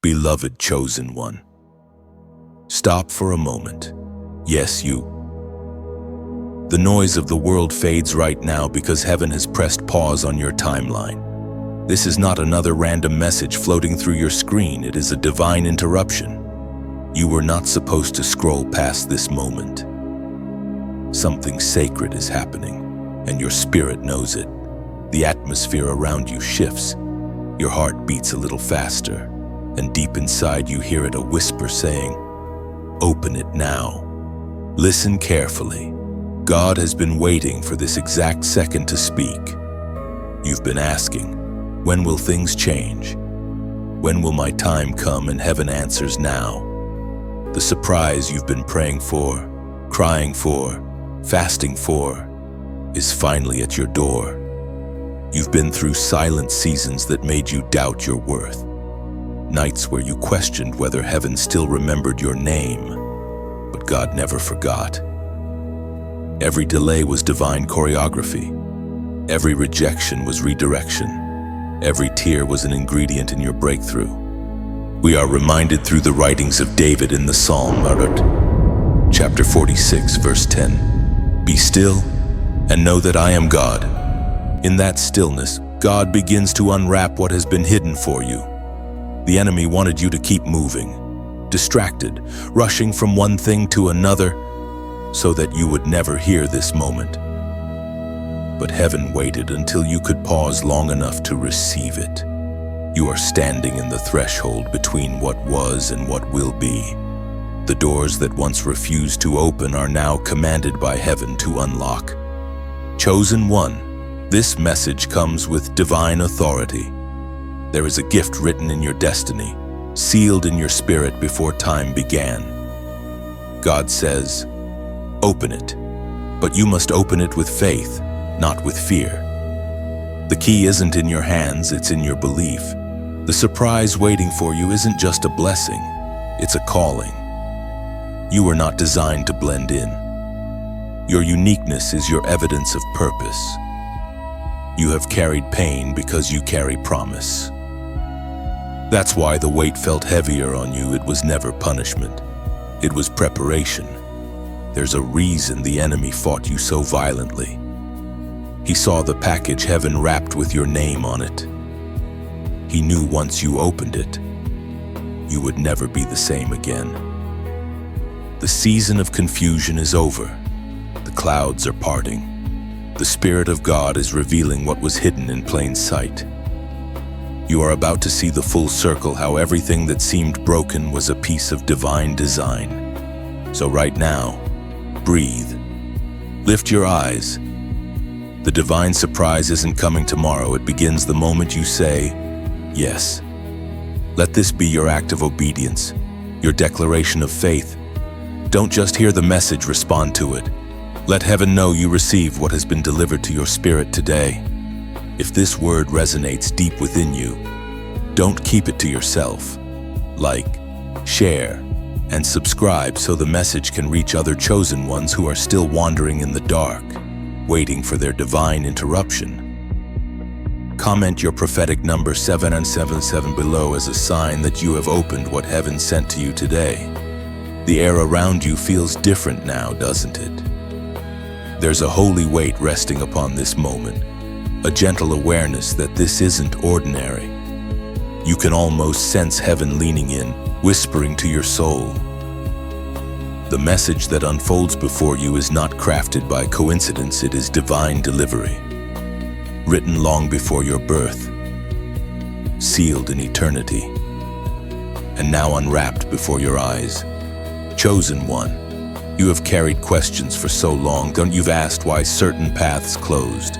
Beloved chosen one, stop for a moment. Yes, you. The noise of the world fades right now because heaven has pressed pause on your timeline. This is not another random message floating through your screen. It is a divine interruption. You were not supposed to scroll past this moment. Something sacred is happening, and your spirit knows it. The atmosphere around you shifts. Your heart beats a little faster, and deep inside you hear it, a whisper saying, "Open it now." Listen carefully. God has been waiting for this exact second to speak. You've been asking, when will things change? When will my time come? And heaven answers now. The surprise you've been praying for, crying for, fasting for, is finally at your door. You've been through silent seasons that made you doubt your worth. Nights where you questioned whether heaven still remembered your name, but God never forgot. Every delay was divine choreography. Every rejection was redirection. Every tear was an ingredient in your breakthrough. We are reminded through the writings of David in the Psalm, chapter 46, verse 10. Be still and know that I am God. In that stillness, God begins to unwrap what has been hidden for you. The enemy wanted you to keep moving, distracted, rushing from one thing to another, so that you would never hear this moment. But heaven waited until you could pause long enough to receive it. You are standing in the threshold between what was and what will be. The doors that once refused to open are now commanded by heaven to unlock. Chosen one, this message comes with divine authority. There is a gift written in your destiny, sealed in your spirit before time began. God says, open it, but you must open it with faith, not with fear. The key isn't in your hands, it's in your belief. The surprise waiting for you isn't just a blessing, it's a calling. You were not designed to blend in. Your uniqueness is your evidence of purpose. You have carried pain because you carry promise. That's why the weight felt heavier on you. It was never punishment. It was preparation. There's a reason the enemy fought you so violently. He saw the package heaven wrapped with your name on it. He knew once you opened it, you would never be the same again. The season of confusion is over. The clouds are parting. The Spirit of God is revealing what was hidden in plain sight. You are about to see the full circle, how everything that seemed broken was a piece of divine design. So right now, breathe. Lift your eyes. The divine surprise isn't coming tomorrow. It begins the moment you say, yes. Let this be your act of obedience, your declaration of faith. Don't just hear the message, respond to it. Let heaven know you receive what has been delivered to your spirit today. If this word resonates deep within you, don't keep it to yourself. Like, share, and subscribe so the message can reach other chosen ones who are still wandering in the dark, waiting for their divine interruption. Comment your prophetic number 777 below as a sign that you have opened what heaven sent to you today. The air around you feels different now, doesn't it? There's a holy weight resting upon this moment, a gentle awareness that this isn't ordinary. You can almost sense heaven leaning in, whispering to your soul. The message that unfolds before you is not crafted by coincidence, it is divine delivery. Written long before your birth, sealed in eternity, and now unwrapped before your eyes. Chosen one, you have carried questions for so long. You've asked why certain paths closed,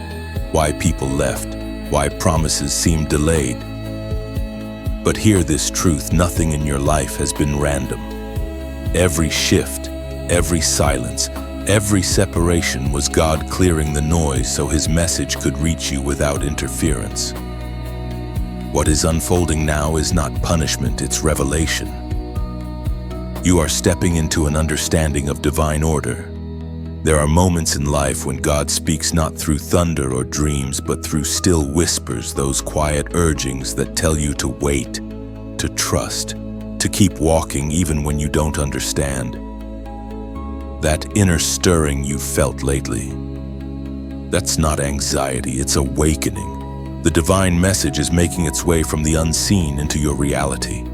why people left, why promises seemed delayed. But hear this truth, nothing in your life has been random. Every shift, every silence, every separation was God clearing the noise so His message could reach you without interference. What is unfolding now is not punishment, it's revelation. You are stepping into an understanding of divine order. There are moments in life when God speaks not through thunder or dreams, but through still whispers, those quiet urgings that tell you to wait, to trust, to keep walking even when you don't understand. That inner stirring you've felt lately, that's not anxiety, it's awakening. The divine message is making its way from the unseen into your reality.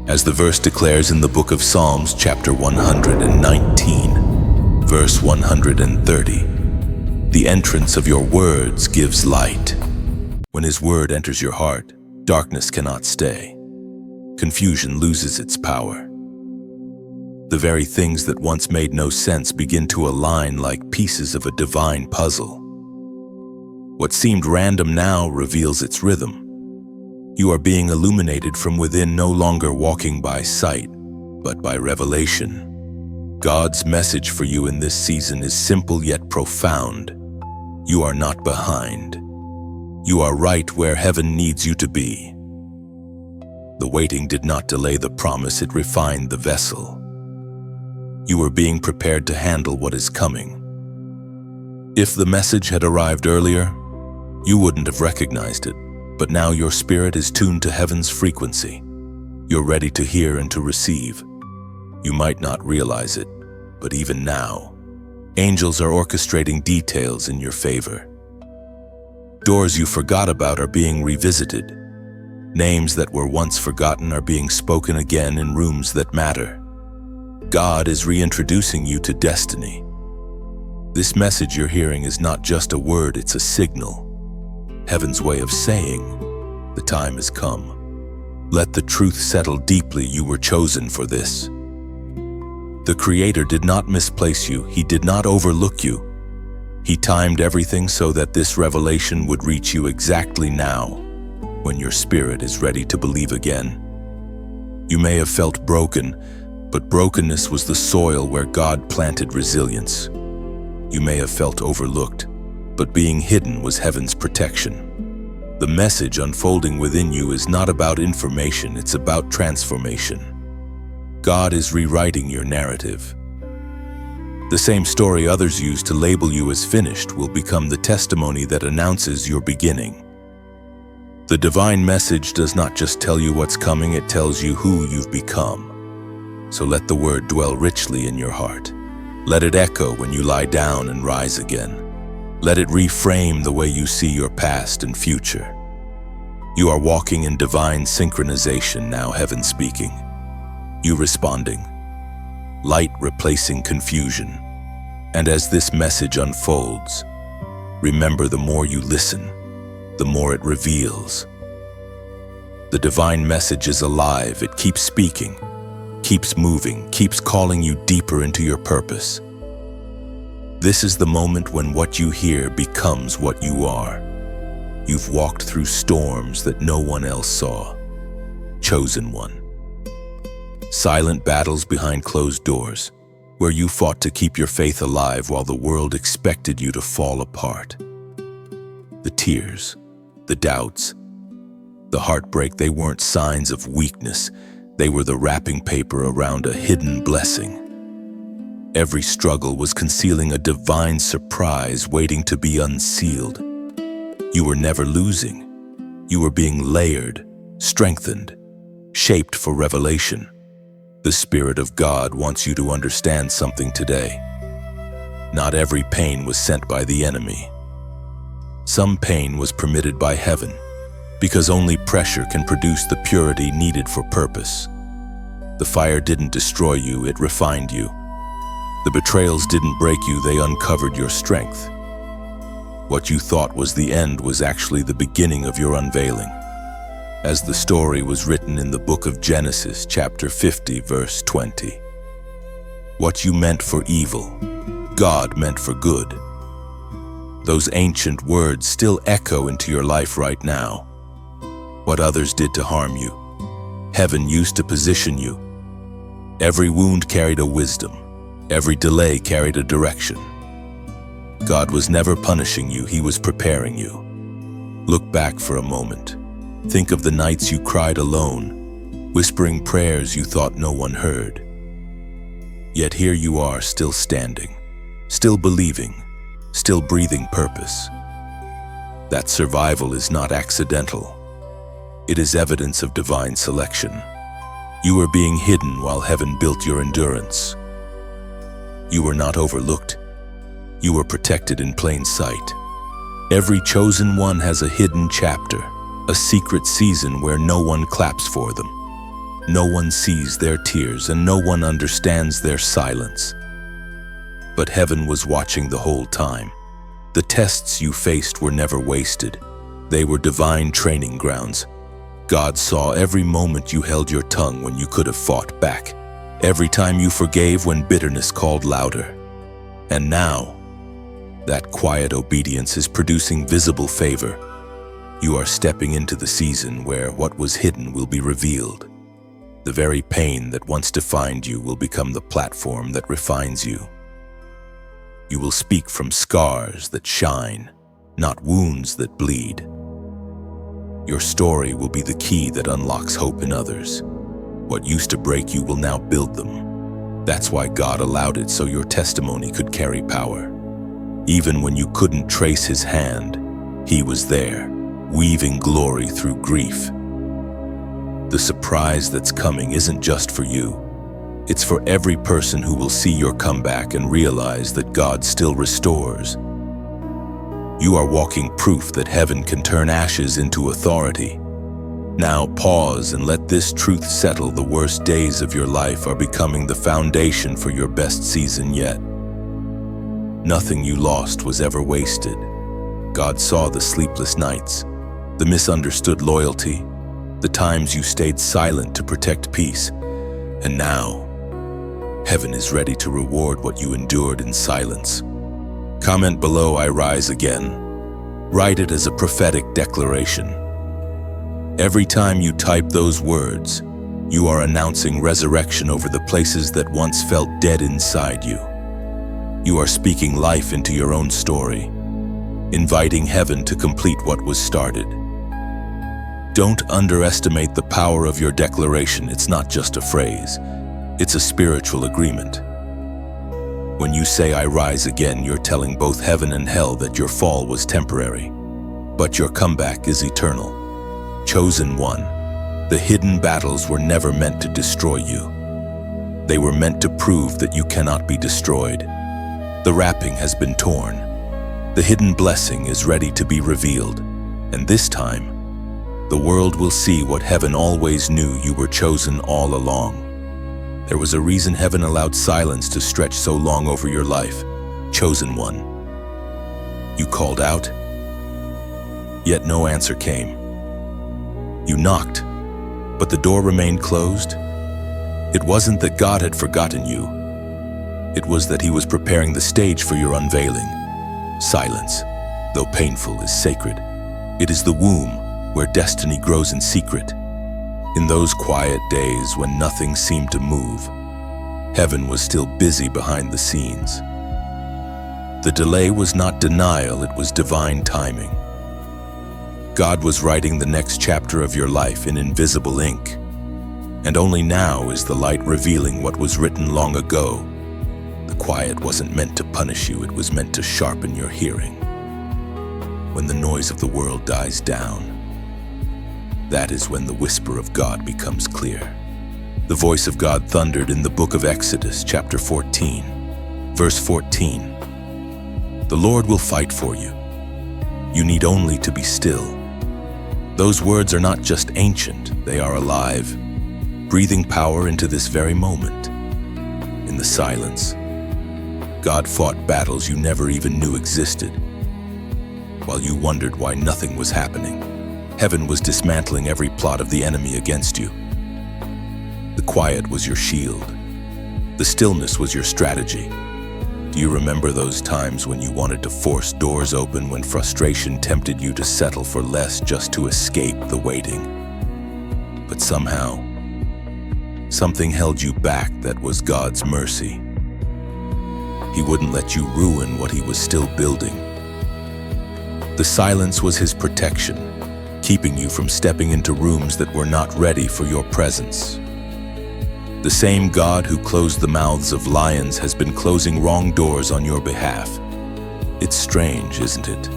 As the verse declares in the book of Psalms, chapter 119, verse 130, the entrance of your words gives light. When His word enters your heart, darkness cannot stay. Confusion loses its power. The very things that once made no sense begin to align like pieces of a divine puzzle. What seemed random now reveals its rhythm. You are being illuminated from within, no longer walking by sight, but by revelation. God's message for you in this season is simple yet profound. You are not behind. You are right where heaven needs you to be. The waiting did not delay the promise, it refined the vessel. You are being prepared to handle what is coming. If the message had arrived earlier, you wouldn't have recognized it, but now your spirit is tuned to heaven's frequency. You're ready to hear and to receive. You might not realize it, but even now, angels are orchestrating details in your favor. Doors you forgot about are being revisited. Names that were once forgotten are being spoken again in rooms that matter. God is reintroducing you to destiny. This message you're hearing is not just a word, it's a signal. Heaven's way of saying, the time has come. Let the truth settle deeply, you were chosen for this. The Creator did not misplace you, He did not overlook you. He timed everything so that this revelation would reach you exactly now, when your spirit is ready to believe again. You may have felt broken, but brokenness was the soil where God planted resilience. You may have felt overlooked, but being hidden was heaven's protection. The message unfolding within you is not about information, it's about transformation. God is rewriting your narrative. The same story others use to label you as finished will become the testimony that announces your beginning. The divine message does not just tell you what's coming, it tells you who you've become. So let the word dwell richly in your heart. Let it echo when you lie down and rise again. Let it reframe the way you see your past and future. You are walking in divine synchronization now, heaven speaking. You responding. Light replacing confusion. And as this message unfolds, remember, the more you listen, the more it reveals. The divine message is alive. It keeps speaking, keeps moving, keeps calling you deeper into your purpose. This is the moment when what you hear becomes what you are. You've walked through storms that no one else saw. Chosen one. Silent battles behind closed doors, where you fought to keep your faith alive while the world expected you to fall apart. The tears, the doubts, the heartbreak, they weren't signs of weakness. They were the wrapping paper around a hidden blessing. Every struggle was concealing a divine surprise waiting to be unsealed. You were never losing. You were being layered, strengthened, shaped for revelation. The Spirit of God wants you to understand something today. Not every pain was sent by the enemy. Some pain was permitted by heaven, because only pressure can produce the purity needed for purpose. The fire didn't destroy you, it refined you. The betrayals didn't break you, they uncovered your strength. What you thought was the end was actually the beginning of your unveiling. As the story was written in the book of Genesis, chapter 50, verse 20. What you meant for evil, God meant for good. Those ancient words still echo into your life right now. What others did to harm you, heaven used to position you. Every wound carried a wisdom. Every delay carried a direction. God was never punishing you, He was preparing you. Look back for a moment. Think of the nights you cried alone, whispering prayers you thought no one heard. Yet here you are, still standing, still believing, still breathing purpose. That survival is not accidental. It is evidence of divine selection. You were being hidden while heaven built your endurance. You were not overlooked. You were protected in plain sight. Every chosen one has a hidden chapter, a secret season where no one claps for them. No one sees their tears and no one understands their silence. But heaven was watching the whole time. The tests you faced were never wasted. They were divine training grounds. God saw every moment you held your tongue when you could have fought back, every time you forgave when bitterness called louder. And now, that quiet obedience is producing visible favor. You are stepping into the season where what was hidden will be revealed. The very pain that once defined you will become the platform that refines you. You will speak from scars that shine, not wounds that bleed. Your story will be the key that unlocks hope in others. What used to break you will now build them. That's why God allowed it, so your testimony could carry power. Even when you couldn't trace His hand, He was there, weaving glory through grief. The surprise that's coming isn't just for you. It's for every person who will see your comeback and realize that God still restores. You are walking proof that heaven can turn ashes into authority. Now pause and let this truth settle. The worst days of your life are becoming the foundation for your best season yet. Nothing you lost was ever wasted. God saw the sleepless nights, the misunderstood loyalty, the times you stayed silent to protect peace. And now, heaven is ready to reward what you endured in silence. Comment below, "I rise again." Write it as a prophetic declaration. Every time you type those words, you are announcing resurrection over the places that once felt dead inside you. You are speaking life into your own story, inviting heaven to complete what was started. Don't underestimate the power of your declaration. It's not just a phrase, it's a spiritual agreement. When you say, "I rise again," you're telling both heaven and hell that your fall was temporary, but your comeback is eternal. Chosen one, the hidden battles were never meant to destroy you. They were meant to prove that you cannot be destroyed. The wrapping has been torn. The hidden blessing is ready to be revealed, and this time, the world will see what heaven always knew: you were chosen all along. There was a reason heaven allowed silence to stretch so long over your life. Chosen one. You called out, yet no answer came. You knocked, but the door remained closed. It wasn't that God had forgotten you. It was that He was preparing the stage for your unveiling. Silence, though painful, is sacred. It is the womb where destiny grows in secret. In those quiet days when nothing seemed to move, heaven was still busy behind the scenes. The delay was not denial, it was divine timing. God was writing the next chapter of your life in invisible ink, and only now is the light revealing what was written long ago. The quiet wasn't meant to punish you, it was meant to sharpen your hearing. When the noise of the world dies down, that is when the whisper of God becomes clear. The voice of God thundered in the book of Exodus, chapter 14, verse 14. The Lord will fight for you. You need only to be still. Those words are not just ancient, they are alive, breathing power into this very moment. In the silence, God fought battles you never even knew existed. While you wondered why nothing was happening, heaven was dismantling every plot of the enemy against you. The quiet was your shield. The stillness was your strategy. Do you remember those times when you wanted to force doors open, when frustration tempted you to settle for less just to escape the waiting? But somehow, something held you back. That was God's mercy. He wouldn't let you ruin what He was still building. The silence was His protection, keeping you from stepping into rooms that were not ready for your presence. The same God who closed the mouths of lions has been closing wrong doors on your behalf. It's strange, isn't it?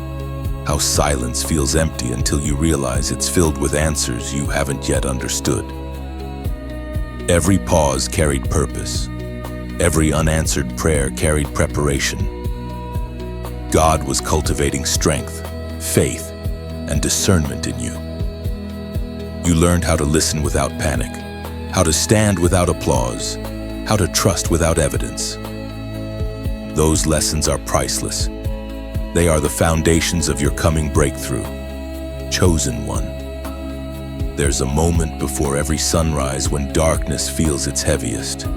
how silence feels empty until you realize it's filled with answers you haven't yet understood. Every pause carried purpose. Every unanswered prayer carried preparation. God was cultivating strength, faith, and discernment in you. You learned how to listen without panic, how to stand without applause, how to trust without evidence. Those lessons are priceless. They are the foundations of your coming breakthrough. Chosen one. There's a moment before every sunrise when darkness feels its heaviest.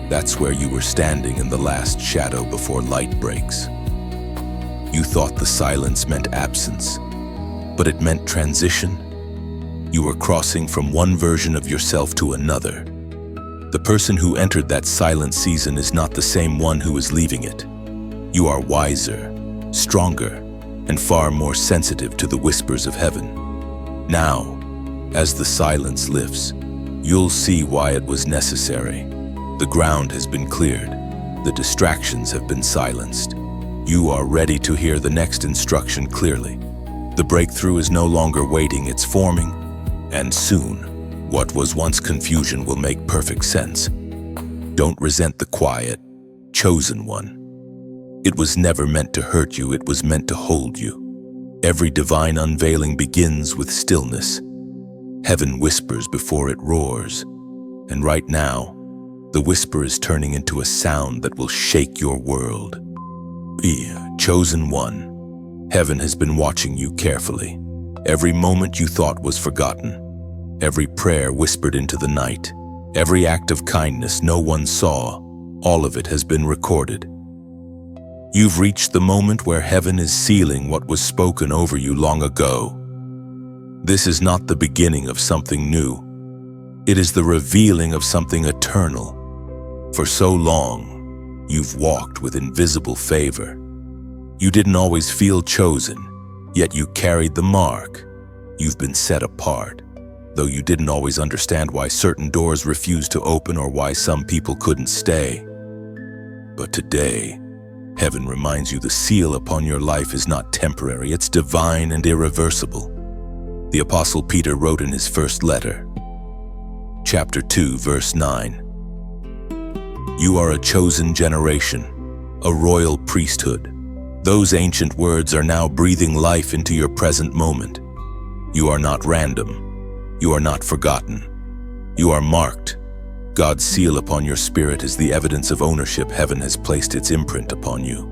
That's where you were standing in the last shadow before light breaks. You thought the silence meant absence, but it meant transition. You were crossing from one version of yourself to another. The person who entered that silent season is not the same one who is leaving it. You are wiser, stronger, and far more sensitive to the whispers of heaven. Now, as the silence lifts, you'll see why it was necessary. The ground has been cleared. The distractions have been silenced. You are ready to hear the next instruction clearly. The breakthrough is no longer waiting, it's forming, and soon, what was once confusion will make perfect sense. Don't resent the quiet, chosen one. It was never meant to hurt you, it was meant to hold you. Every divine unveiling begins with stillness. Heaven whispers before it roars, and right now, the whisper is turning into a sound that will shake your world. Be chosen one. Heaven has been watching you carefully. Every moment you thought was forgotten. Every prayer whispered into the night. Every act of kindness no one saw. All of it has been recorded. You've reached the moment where heaven is sealing what was spoken over you long ago. This is not the beginning of something new. It is the revealing of something eternal. For so long, you've walked with invisible favor. You didn't always feel chosen, yet you carried the mark. You've been set apart, though you didn't always understand why certain doors refused to open or why some people couldn't stay. But today, heaven reminds you the seal upon your life is not temporary, it's divine and irreversible. The Apostle Peter wrote in his first letter, chapter 2, verse 9, "You are a chosen generation, a royal priesthood." Those ancient words are now breathing life into your present moment. You are not random. You are not forgotten. You are marked. God's seal upon your spirit is the evidence of ownership. Heaven has placed its imprint upon you,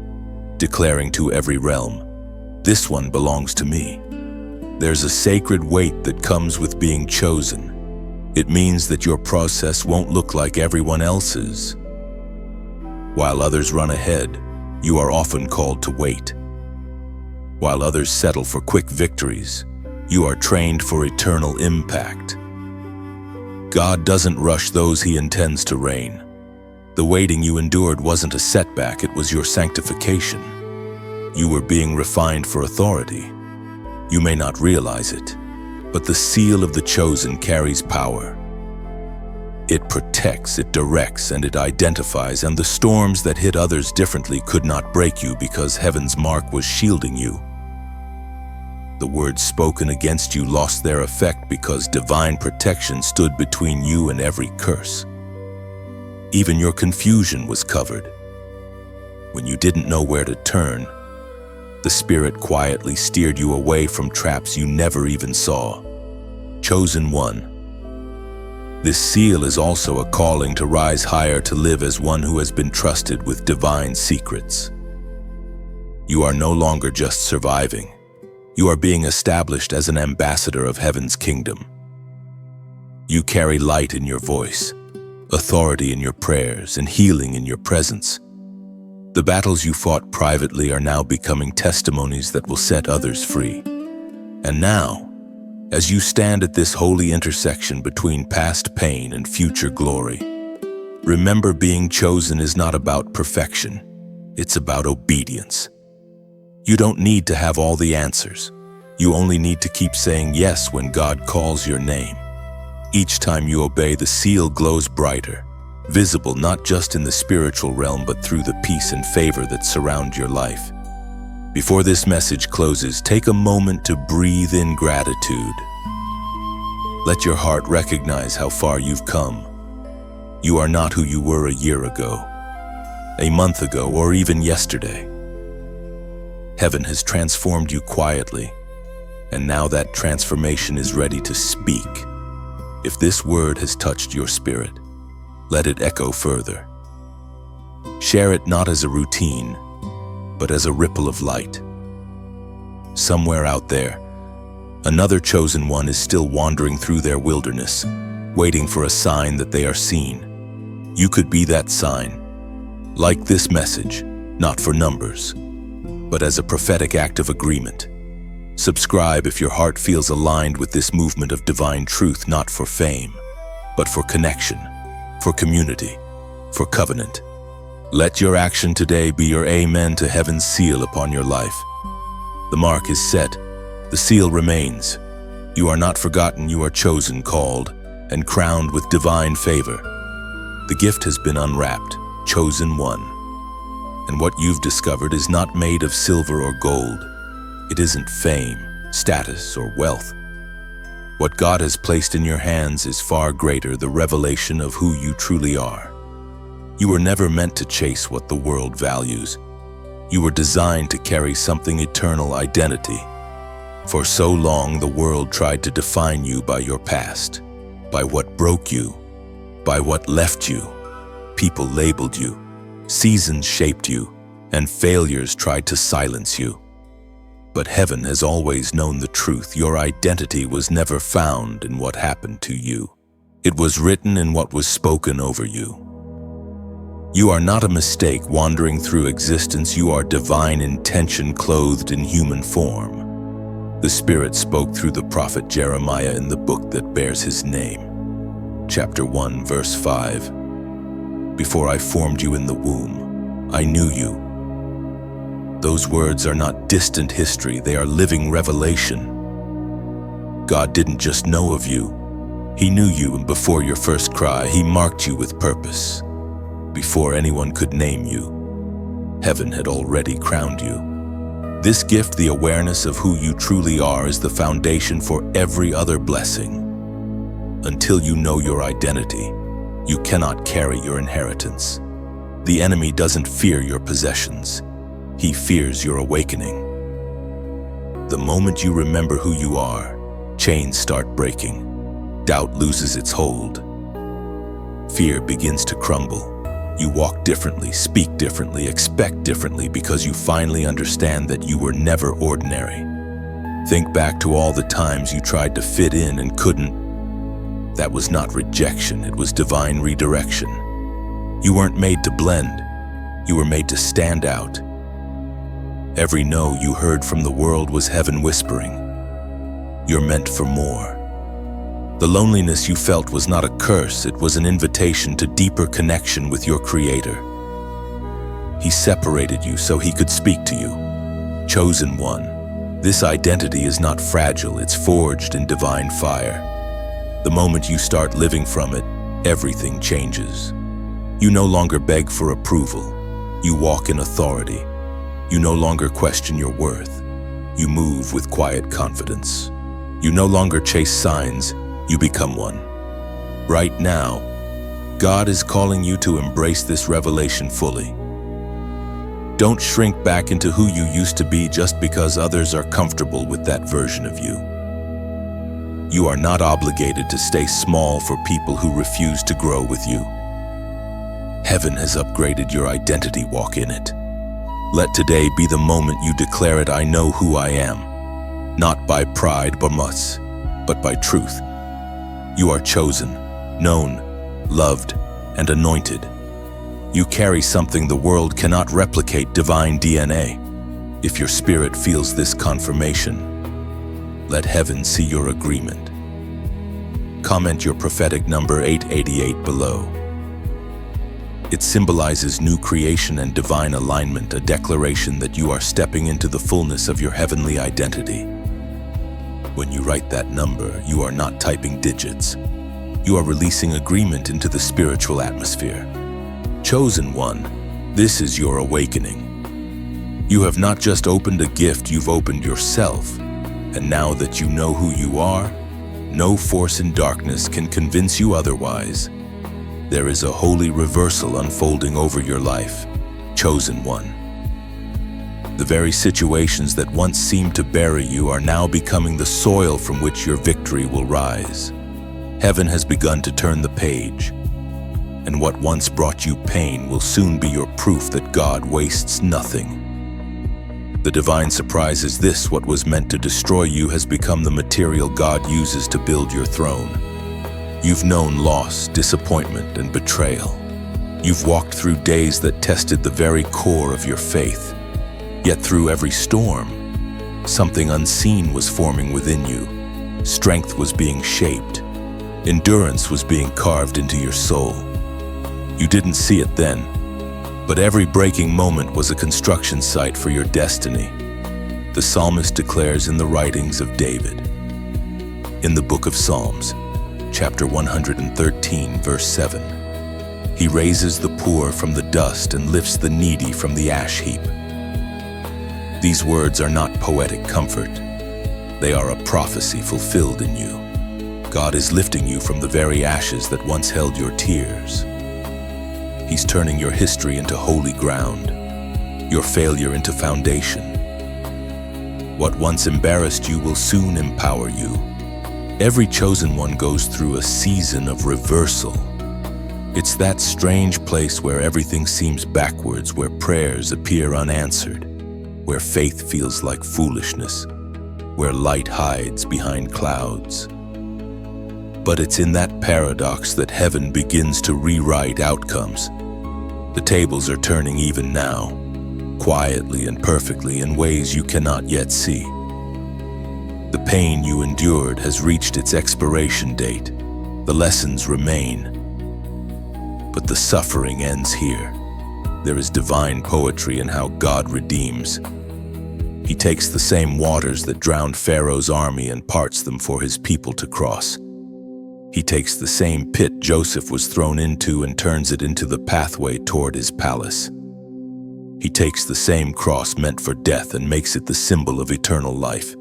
declaring to every realm, "This one belongs to me." There's a sacred weight that comes with being chosen. It means that your process won't look like everyone else's. While others run ahead, you are often called to wait. While others settle for quick victories, you are trained for eternal impact. God doesn't rush those he intends to reign. The waiting you endured wasn't a setback, it was your sanctification. You were being refined for authority. You may not realize it, but the seal of the chosen carries power. It protects, it directs, and it identifies, and the storms that hit others differently could not break you because heaven's mark was shielding you. The words spoken against you lost their effect because divine protection stood between you and every curse. Even your confusion was covered. When you didn't know where to turn, the Spirit quietly steered you away from traps you never even saw. Chosen one. This seal is also a calling to rise higher, to live as one who has been trusted with divine secrets. You are no longer just surviving. You are being established as an ambassador of heaven's kingdom. You carry light in your voice, authority in your prayers, and healing in your presence. The battles you fought privately are now becoming testimonies that will set others free. And now, as you stand at this holy intersection between past pain and future glory, remember, being chosen is not about perfection. It's about obedience. You don't need to have all the answers. You only need to keep saying yes when God calls your name. Each time you obey, the seal glows brighter, visible not just in the spiritual realm but through the peace and favor that surround your life. Before this message closes, take a moment to breathe in gratitude. Let your heart recognize how far you've come. You are not who you were a year ago, a month ago, or even yesterday. Heaven has transformed you quietly, and now that transformation is ready to speak. If this word has touched your spirit, let it echo further. Share it not as a routine, but as a ripple of light. Somewhere out there, another chosen one is still wandering through their wilderness, waiting for a sign that they are seen. You could be that sign. Like this message, not for numbers, but as a prophetic act of agreement. Subscribe if your heart feels aligned with this movement of divine truth, not for fame, but for connection, for community, for covenant. Let your action today be your amen to heaven's seal upon your life. The mark is set. The seal remains. You are not forgotten. You are chosen, called, and crowned with divine favor. The gift has been unwrapped, chosen one. And what you've discovered is not made of silver or gold. It isn't fame, status, or wealth. What God has placed in your hands is far greater, the revelation of who you truly are. You were never meant to chase what the world values. You were designed to carry something eternal, identity. For so long, the world tried to define you by your past, by what broke you, by what left you. People labeled you, seasons shaped you, and failures tried to silence you. But heaven has always known the truth. Your identity was never found in what happened to you. It was written in what was spoken over you. You are not a mistake wandering through existence. You are divine intention clothed in human form. The Spirit spoke through the prophet Jeremiah in the book that bears his name. Chapter 1, verse 5. Before I formed you in the womb, I knew you. Those words are not distant history, they are living revelation. God didn't just know of you, He knew you, and before your first cry, He marked you with purpose. Before anyone could name you, heaven had already crowned you. This gift, the awareness of who you truly are, is the foundation for every other blessing. Until you know your identity, you cannot carry your inheritance. The enemy doesn't fear your possessions. He fears your awakening. The moment you remember who you are, chains start breaking. Doubt loses its hold. Fear begins to crumble. You walk differently, speak differently, expect differently, because you finally understand that you were never ordinary. Think back to all the times you tried to fit in and couldn't. That was not rejection, it was divine redirection. You weren't made to blend. You were made to stand out. Every no you heard from the world was heaven whispering, "You're meant for more." The loneliness you felt was not a curse, it was an invitation to deeper connection with your Creator. He separated you so He could speak to you. Chosen one. This identity is not fragile, it's forged in divine fire. The moment you start living from it, everything changes. You no longer beg for approval. You walk in authority. You no longer question your worth. You move with quiet confidence. You no longer chase signs, you become one. Right now, God is calling you to embrace this revelation fully. Don't shrink back into who you used to be just because others are comfortable with that version of you. You are not obligated to stay small for people who refuse to grow with you. Heaven has upgraded your identity, walk in it. Let today be the moment you declare it, "I know who I am," not by pride but by truth. You are chosen, known, loved, and anointed. You carry something the world cannot replicate, divine DNA. If your spirit feels this confirmation, let heaven see your agreement. Comment your prophetic number 888 below. It symbolizes new creation and divine alignment, a declaration that you are stepping into the fullness of your heavenly identity. When you write that number, you are not typing digits. You are releasing agreement into the spiritual atmosphere. Chosen one, this is your awakening. You have not just opened a gift, you've opened yourself. And now that you know who you are, no force in darkness can convince you otherwise. There is a holy reversal unfolding over your life, chosen one. The very situations that once seemed to bury you are now becoming the soil from which your victory will rise. Heaven has begun to turn the page, and what once brought you pain will soon be your proof that God wastes nothing. The divine surprise is this: what was meant to destroy you has become the material God uses to build your throne. You've known loss, disappointment, and betrayal. You've walked through days that tested the very core of your faith. Yet through every storm, something unseen was forming within you. Strength was being shaped. Endurance was being carved into your soul. You didn't see it then, but every breaking moment was a construction site for your destiny. The psalmist declares in the writings of David. In the book of Psalms, chapter 113, verse 7, he raises the poor from the dust and lifts the needy from the ash heap. These words are not poetic comfort. They are a prophecy fulfilled in you. God is lifting you from the very ashes that once held your tears. He's turning your history into holy ground, your failure into foundation. What once embarrassed you will soon empower you. Every chosen one goes through a season of reversal. It's that strange place where everything seems backwards, where prayers appear unanswered, where faith feels like foolishness, where light hides behind clouds. But it's in that paradox that heaven begins to rewrite outcomes. The tables are turning even now, quietly and perfectly in ways you cannot yet see. The pain you endured has reached its expiration date. The lessons remain. But the suffering ends here. There is divine poetry in how God redeems. He takes the same waters that drowned Pharaoh's army and parts them for his people to cross. He takes the same pit Joseph was thrown into and turns it into the pathway toward his palace. He takes the same cross meant for death and makes it the symbol of eternal life.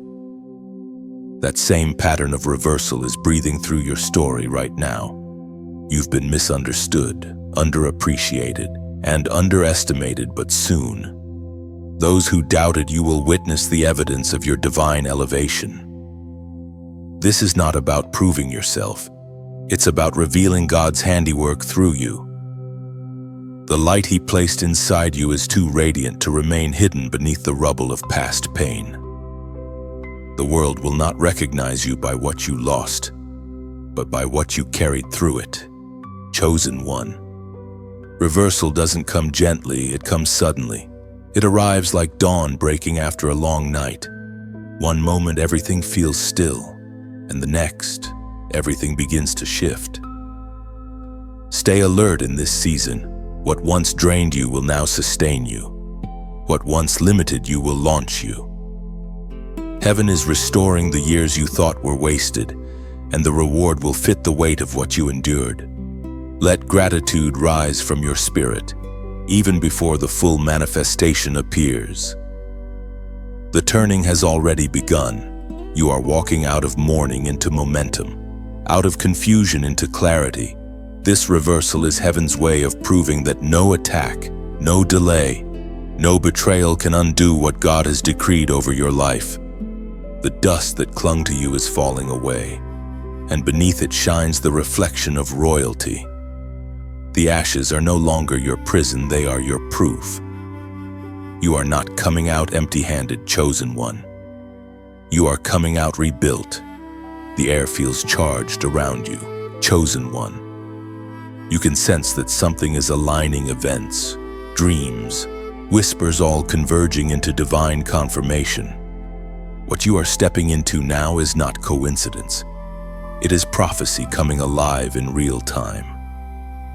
That same pattern of reversal is breathing through your story right now. You've been misunderstood, underappreciated, and underestimated, but soon, those who doubted you will witness the evidence of your divine elevation. This is not about proving yourself. It's about revealing God's handiwork through you. The light He placed inside you is too radiant to remain hidden beneath the rubble of past pain. The world will not recognize you by what you lost, but by what you carried through it. Chosen one. Reversal doesn't come gently, it comes suddenly. It arrives like dawn breaking after a long night. One moment everything feels still, and the next, everything begins to shift. Stay alert in this season. What once drained you will now sustain you. What once limited you will launch you. Heaven is restoring the years you thought were wasted, and the reward will fit the weight of what you endured. Let gratitude rise from your spirit, even before the full manifestation appears. The turning has already begun. You are walking out of mourning into momentum, out of confusion into clarity. This reversal is heaven's way of proving that no attack, no delay, no betrayal can undo what God has decreed over your life. The dust that clung to you is falling away, and beneath it shines the reflection of royalty. The ashes are no longer your prison, they are your proof. You are not coming out empty-handed, chosen one. You are coming out rebuilt. The air feels charged around you, chosen one. You can sense that something is aligning events, dreams, whispers all converging into divine confirmation. What you are stepping into now is not coincidence. It is prophecy coming alive in real time.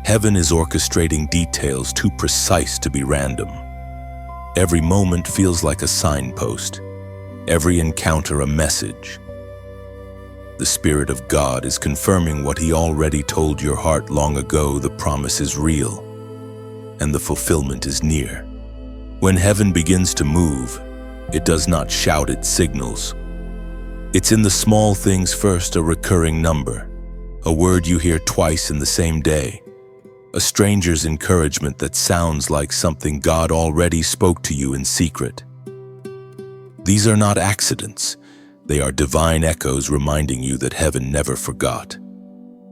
Heaven is orchestrating details too precise to be random. Every moment feels like a signpost, every encounter a message. The Spirit of God is confirming what He already told your heart long ago. The promise is real, and the fulfillment is near. When heaven begins to move, it does not shout its signals. It's in the small things first, a recurring number, a word you hear twice in the same day, a stranger's encouragement that sounds like something God already spoke to you in secret. These are not accidents. They are divine echoes reminding you that heaven never forgot.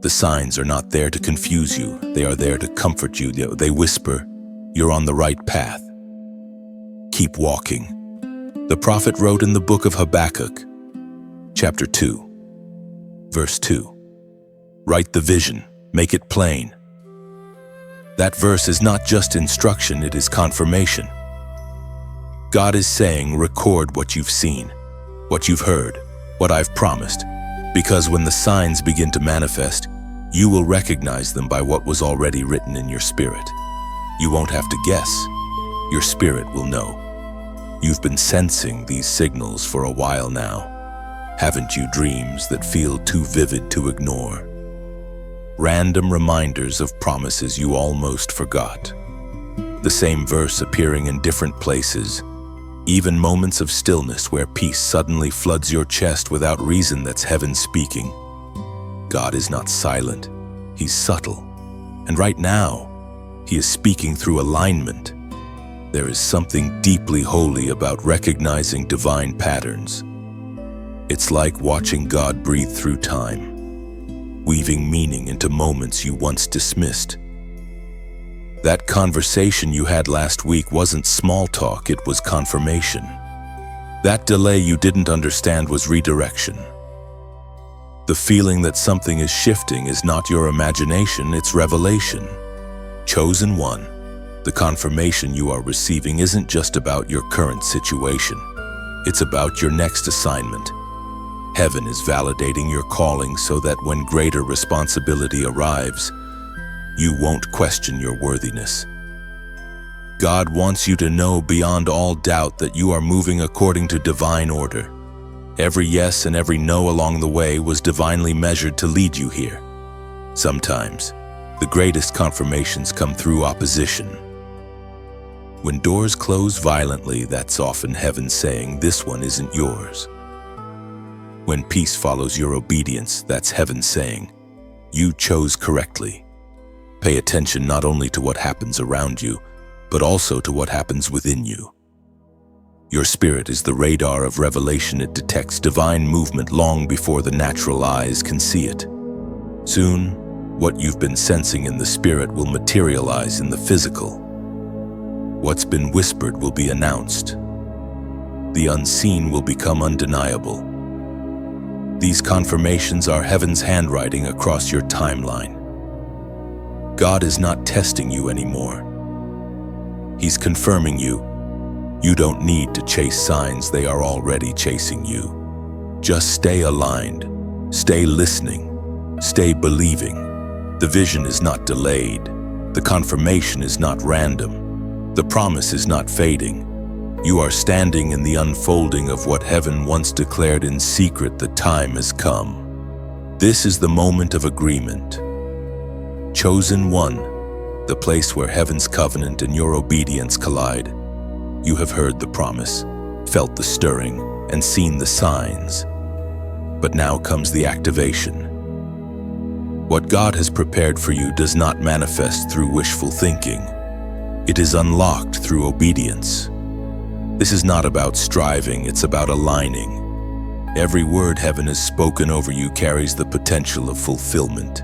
The signs are not there to confuse you. They are there to comfort you. They whisper, "You're on the right path. Keep walking." The prophet wrote in the book of Habakkuk, chapter 2, verse 2, "Write the vision, make it plain." That verse is not just instruction, it is confirmation. God is saying, record what you've seen, what you've heard, what I've promised, because when the signs begin to manifest, you will recognize them by what was already written in your spirit. You won't have to guess. Your spirit will know. You've been sensing these signals for a while now. Haven't you? Dreams that feel too vivid to ignore. Random reminders of promises you almost forgot. The same verse appearing in different places. Even moments of stillness where peace suddenly floods your chest without reason. That's heaven speaking. God is not silent. He's subtle. And right now, He is speaking through alignment. There is something deeply holy about recognizing divine patterns. It's like watching God breathe through time, weaving meaning into moments you once dismissed. That conversation you had last week wasn't small talk, it was confirmation. That delay you didn't understand was redirection. The feeling that something is shifting is not your imagination, it's revelation. Chosen one, the confirmation you are receiving isn't just about your current situation. It's about your next assignment. Heaven is validating your calling so that when greater responsibility arrives, you won't question your worthiness. God wants you to know beyond all doubt that you are moving according to divine order. Every yes and every no along the way was divinely measured to lead you here. Sometimes, the greatest confirmations come through opposition. When doors close violently, that's often heaven saying, "This one isn't yours." When peace follows your obedience, that's heaven saying, "You chose correctly." Pay attention not only to what happens around you, but also to what happens within you. Your spirit is the radar of revelation. It detects divine movement long before the natural eyes can see it. Soon, what you've been sensing in the spirit will materialize in the physical. What's been whispered will be announced. The unseen will become undeniable. These confirmations are heaven's handwriting across your timeline. God is not testing you anymore. He's confirming you. You don't need to chase signs, they are already chasing you. Just stay aligned, stay listening, stay believing. The vision is not delayed. The confirmation is not random. The promise is not fading. You are standing in the unfolding of what heaven once declared in secret. The time has come. This is the moment of agreement. Chosen one, the place where heaven's covenant and your obedience collide. You have heard the promise, felt the stirring, and seen the signs. But now comes the activation. What God has prepared for you does not manifest through wishful thinking. It is unlocked through obedience. This is not about striving, it's about aligning. Every word heaven has spoken over you carries the potential of fulfillment.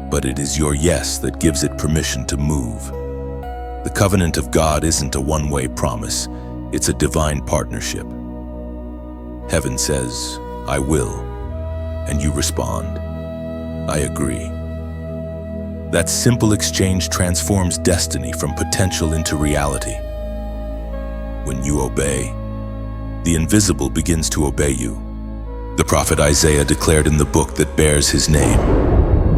But it is your yes that gives it permission to move. The covenant of God isn't a one-way promise, it's a divine partnership. Heaven says, "I will," and you respond, "I agree." That simple exchange transforms destiny from potential into reality. When you obey, the invisible begins to obey you. The prophet Isaiah declared in the book that bears his name,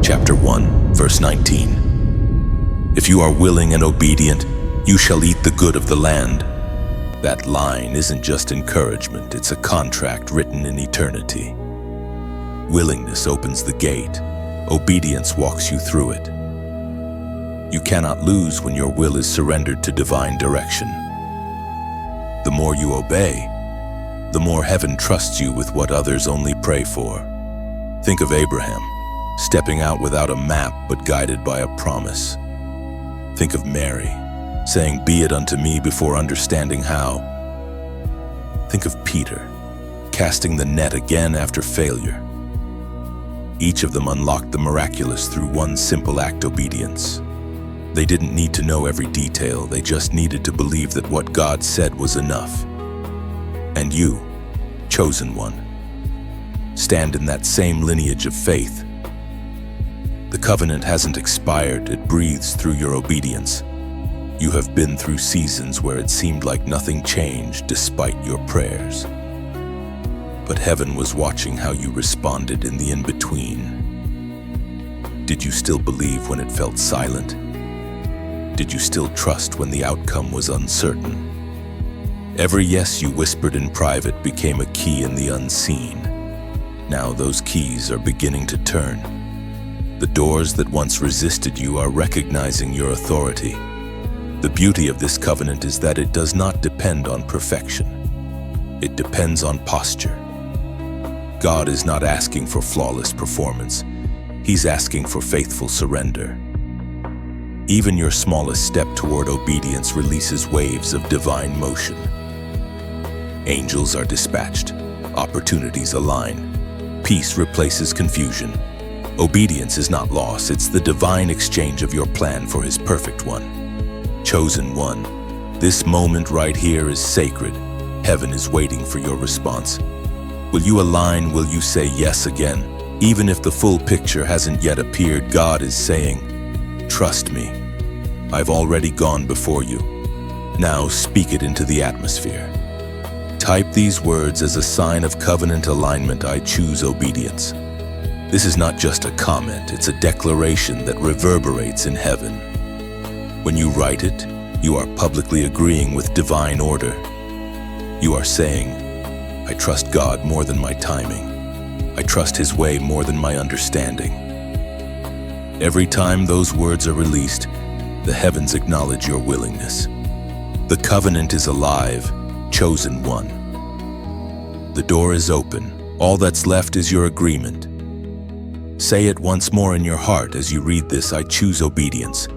chapter 1, verse 19, "If you are willing and obedient, you shall eat the good of the land." That line isn't just encouragement, it's a contract written in eternity. Willingness opens the gate, obedience walks you through it. You cannot lose when your will is surrendered to divine direction. The more you obey, the more heaven trusts you with what others only pray for. Think of Abraham, stepping out without a map but guided by a promise. Think of Mary, saying, "Be it unto me," before understanding how. Think of Peter, casting the net again after failure. Each of them unlocked the miraculous through one simple act: obedience. They didn't need to know every detail, they just needed to believe that what God said was enough. And you, chosen one, stand in that same lineage of faith. The covenant hasn't expired, it breathes through your obedience. You have been through seasons where it seemed like nothing changed despite your prayers. But heaven was watching how you responded in the in-between. Did you still believe when it felt silent? Did you still trust when the outcome was uncertain? Every yes you whispered in private became a key in the unseen. Now those keys are beginning to turn. The doors that once resisted you are recognizing your authority. The beauty of this covenant is that it does not depend on perfection. It depends on posture. God is not asking for flawless performance. He's asking for faithful surrender. Even your smallest step toward obedience releases waves of divine motion. Angels are dispatched, opportunities align, peace replaces confusion. Obedience is not loss, it's the divine exchange of your plan for His perfect one. Chosen one, this moment right here is sacred. Heaven is waiting for your response. Will you align? Will you say yes again? Even if the full picture hasn't yet appeared, God is saying, "Trust me. I've already gone before you. Now speak it into the atmosphere." Type these words as a sign of covenant alignment: I choose obedience. This is not just a comment, it's a declaration that reverberates in heaven. When you write it, you are publicly agreeing with divine order. You are saying, "I trust God more than my timing. I trust His way more than my understanding." Every time those words are released, the heavens acknowledge your willingness. The covenant is alive, chosen one. The door is open. All that's left is your agreement. Say it once more in your heart as you read this: I choose obedience.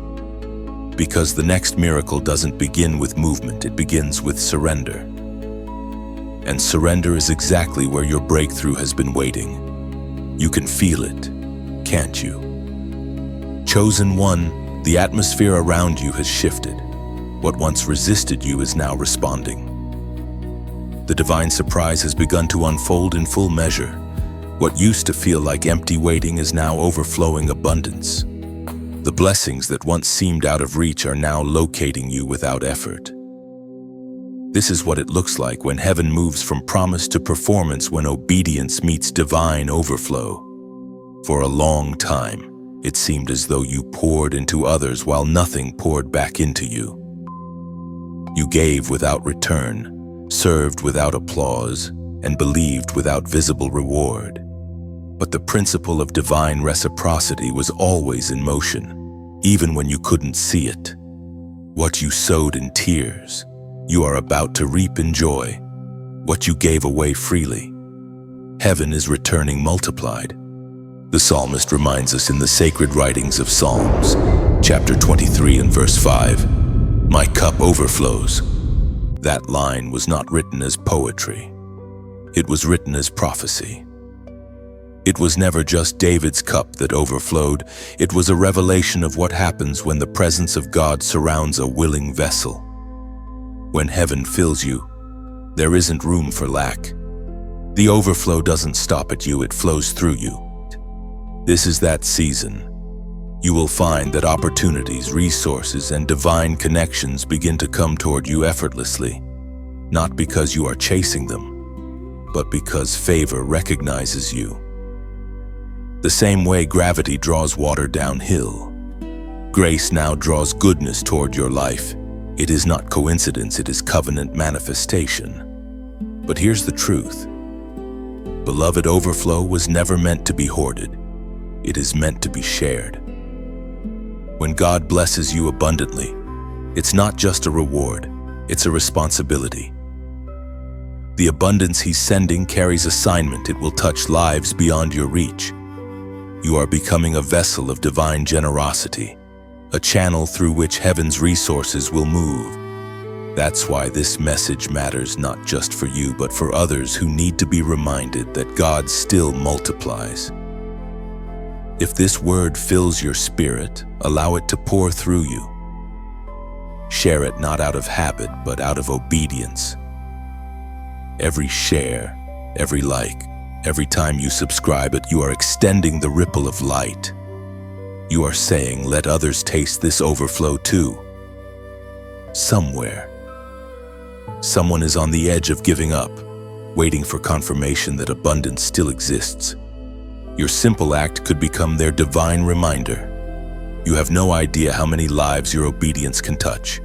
Because the next miracle doesn't begin with movement, it begins with surrender. And surrender is exactly where your breakthrough has been waiting. You can feel it, can't you? Chosen one, the atmosphere around you has shifted. What once resisted you is now responding. The divine surprise has begun to unfold in full measure. What used to feel like empty waiting is now overflowing abundance. The blessings that once seemed out of reach are now locating you without effort. This is what it looks like when heaven moves from promise to performance, when obedience meets divine overflow. For a long time, it seemed as though you poured into others while nothing poured back into you. You gave without return, served without applause, and believed without visible reward. But the principle of divine reciprocity was always in motion, even when you couldn't see it. What you sowed in tears, you are about to reap in joy. What you gave away freely, heaven is returning multiplied. The psalmist reminds us in the sacred writings of Psalms, chapter 23 and verse 5, "My cup overflows." That line was not written as poetry. It was written as prophecy. It was never just David's cup that overflowed. It was a revelation of what happens when the presence of God surrounds a willing vessel. When heaven fills you, there isn't room for lack. The overflow doesn't stop at you, it flows through you. This is that season. You will find that opportunities, resources, and divine connections begin to come toward you effortlessly, not because you are chasing them, but because favor recognizes you. The same way gravity draws water downhill, grace now draws goodness toward your life. It is not coincidence, it is covenant manifestation. But here's the truth. Beloved, overflow was never meant to be hoarded. It is meant to be shared. When God blesses you abundantly, it's not just a reward, it's a responsibility. The abundance He's sending carries assignment. It will touch lives beyond your reach. You are becoming a vessel of divine generosity, a channel through which heaven's resources will move. That's why this message matters not just for you, but for others who need to be reminded that God still multiplies. If this word fills your spirit, allow it to pour through you. Share it not out of habit, but out of obedience. Every share, every like, every time you subscribe it, you are extending the ripple of light. You are saying, let others taste this overflow too. Somewhere, someone is on the edge of giving up, waiting for confirmation that abundance still exists. Your simple act could become their divine reminder. You have no idea how many lives your obedience can touch.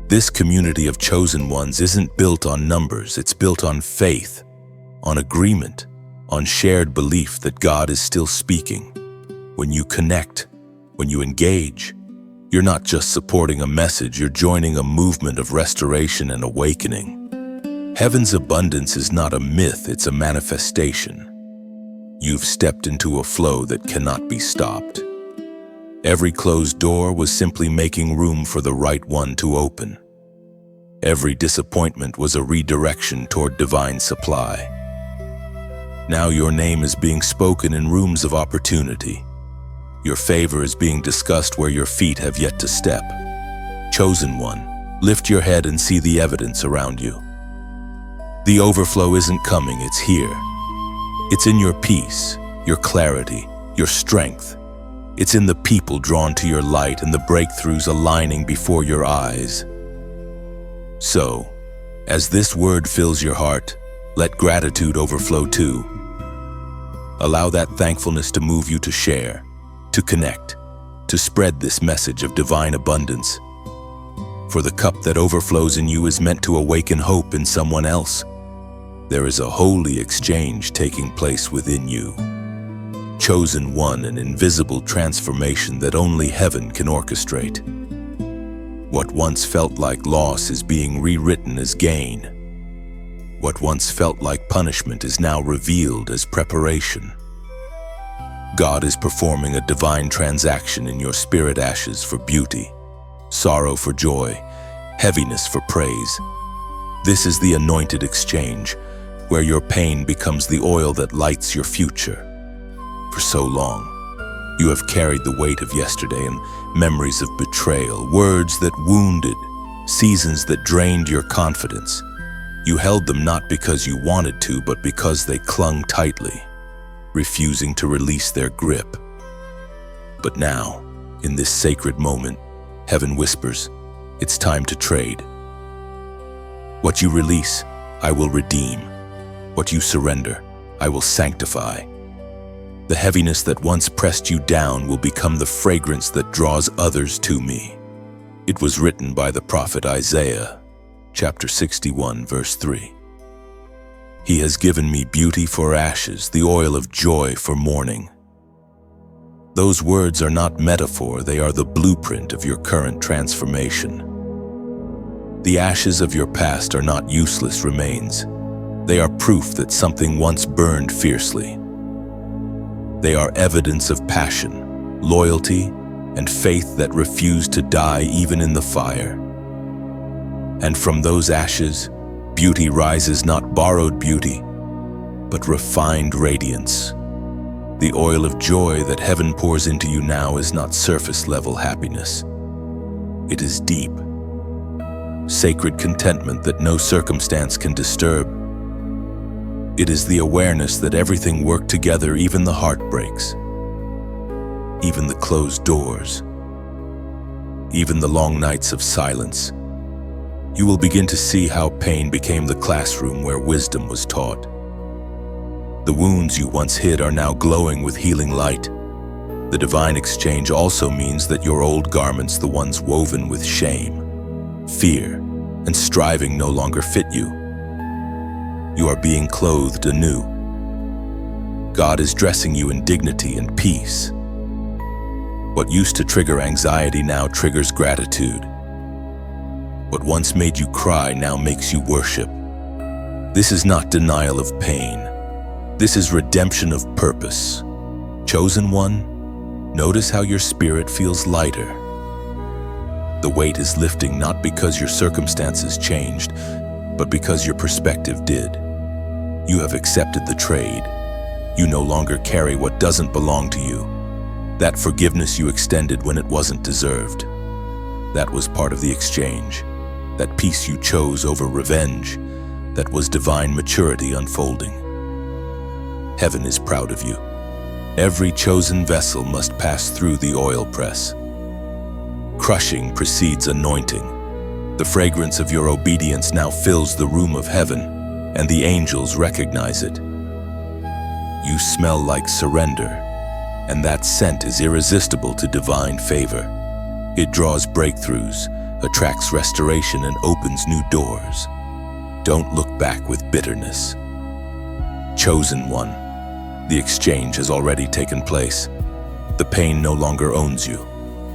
This community of chosen ones isn't built on numbers, it's built on faith, on agreement, on shared belief that God is still speaking. When you connect, when you engage, you're not just supporting a message, you're joining a movement of restoration and awakening. Heaven's abundance is not a myth, it's a manifestation. You've stepped into a flow that cannot be stopped. Every closed door was simply making room for the right one to open. Every disappointment was a redirection toward divine supply. Now your name is being spoken in rooms of opportunity. Your favor is being discussed where your feet have yet to step. Chosen one, lift your head and see the evidence around you. The overflow isn't coming, it's here. It's in your peace, your clarity, your strength. It's in the people drawn to your light and the breakthroughs aligning before your eyes. So, as this word fills your heart, let gratitude overflow too. Allow that thankfulness to move you to share, to connect, to spread this message of divine abundance. For the cup that overflows in you is meant to awaken hope in someone else. There is a holy exchange taking place within you. Chosen one, an invisible transformation that only heaven can orchestrate. What once felt like loss is being rewritten as gain. What once felt like punishment is now revealed as preparation. God is performing a divine transaction in your spirit, ashes for beauty, sorrow for joy, heaviness for praise. This is the anointed exchange, where your pain becomes the oil that lights your future. For so long, you have carried the weight of yesterday and memories of betrayal, words that wounded, seasons that drained your confidence. You held them not because you wanted to, but because they clung tightly, refusing to release their grip. But now, in this sacred moment, heaven whispers, it's time to trade. What you release, I will redeem. What you surrender, I will sanctify. The heaviness that once pressed you down will become the fragrance that draws others to me. It was written by the prophet Isaiah, chapter 61, verse 3. He has given me beauty for ashes, the oil of joy for mourning. Those words are not metaphor, they are the blueprint of your current transformation. The ashes of your past are not useless remains. They are proof that something once burned fiercely. They are evidence of passion, loyalty, and faith that refused to die even in the fire. And from those ashes, beauty rises, not borrowed beauty, but refined radiance. The oil of joy that heaven pours into you now is not surface-level happiness. It is deep, sacred contentment that no circumstance can disturb. It is the awareness that everything worked together, even the heartbreaks, even the closed doors, even the long nights of silence. You will begin to see how pain became the classroom where wisdom was taught. The wounds you once hid are now glowing with healing light. The divine exchange also means that your old garments, the ones woven with shame, fear, and striving, no longer fit you. You are being clothed anew. God is dressing you in dignity and peace. What used to trigger anxiety now triggers gratitude. What once made you cry now makes you worship. This is not denial of pain. This is redemption of purpose. Chosen one, notice how your spirit feels lighter. The weight is lifting not because your circumstances changed, but because your perspective did. You have accepted the trade. You no longer carry what doesn't belong to you. That forgiveness you extended when it wasn't deserved. That was part of the exchange. That peace you chose over revenge. That was divine maturity unfolding. Heaven is proud of you. Every chosen vessel must pass through the oil press. Crushing precedes anointing. The fragrance of your obedience now fills the room of heaven, and the angels recognize it. You smell like surrender, and that scent is irresistible to divine favor. It draws breakthroughs, attracts restoration, and opens new doors. Don't look back with bitterness. Chosen one, the exchange has already taken place. The pain no longer owns you.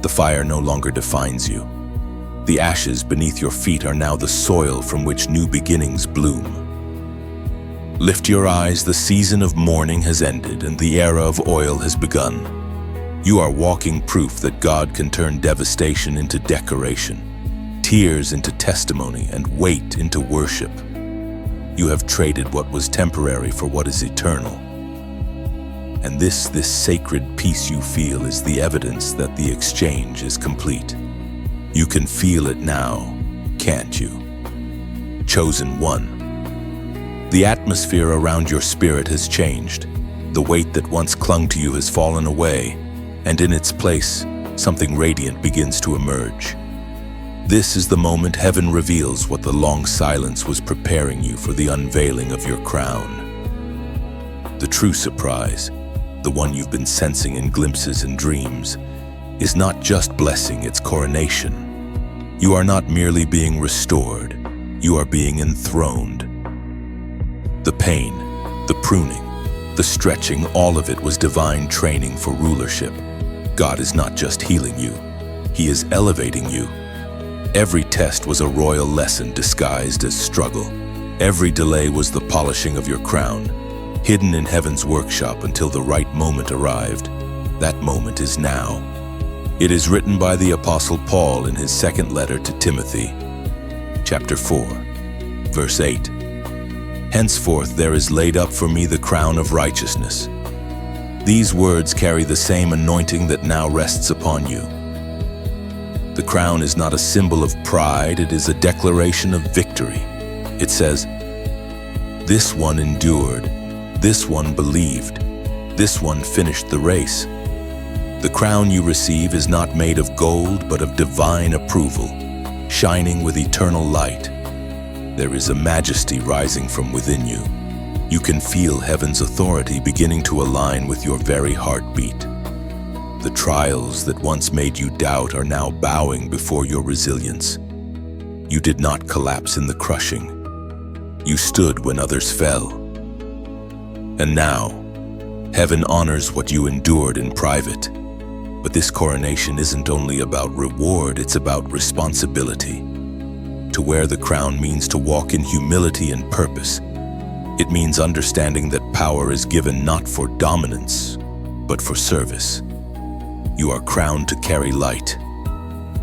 The fire no longer defines you. The ashes beneath your feet are now the soil from which new beginnings bloom. Lift your eyes, the season of mourning has ended and the era of oil has begun. You are walking proof that God can turn devastation into decoration, tears into testimony, and weight into worship. You have traded what was temporary for what is eternal. And this sacred peace you feel is the evidence that the exchange is complete. You can feel it now, can't you? Chosen one. The atmosphere around your spirit has changed. The weight that once clung to you has fallen away, and in its place, something radiant begins to emerge. This is the moment heaven reveals what the long silence was preparing you for, the unveiling of your crown. The true surprise, the one you've been sensing in glimpses and dreams, is not just blessing, it's coronation. You are not merely being restored, you are being enthroned. The pain, the pruning, the stretching, all of it was divine training for rulership. God is not just healing you, He is elevating you. Every test was a royal lesson disguised as struggle. Every delay was the polishing of your crown, hidden in heaven's workshop until the right moment arrived. That moment is now. It is written by the Apostle Paul in his second letter to Timothy, chapter 4, verse 8. Henceforth there is laid up for me the crown of righteousness. These words carry the same anointing that now rests upon you. The crown is not a symbol of pride, it is a declaration of victory. It says, "This one endured, this one believed, this one finished the race." The crown you receive is not made of gold, but of divine approval, shining with eternal light. There is a majesty rising from within you. You can feel heaven's authority beginning to align with your very heartbeat. The trials that once made you doubt are now bowing before your resilience. You did not collapse in the crushing. You stood when others fell. And now, heaven honors what you endured in private. But this coronation isn't only about reward, it's about responsibility. To wear the crown means to walk in humility and purpose. It means understanding that power is given not for dominance, but for service. You are crowned to carry light,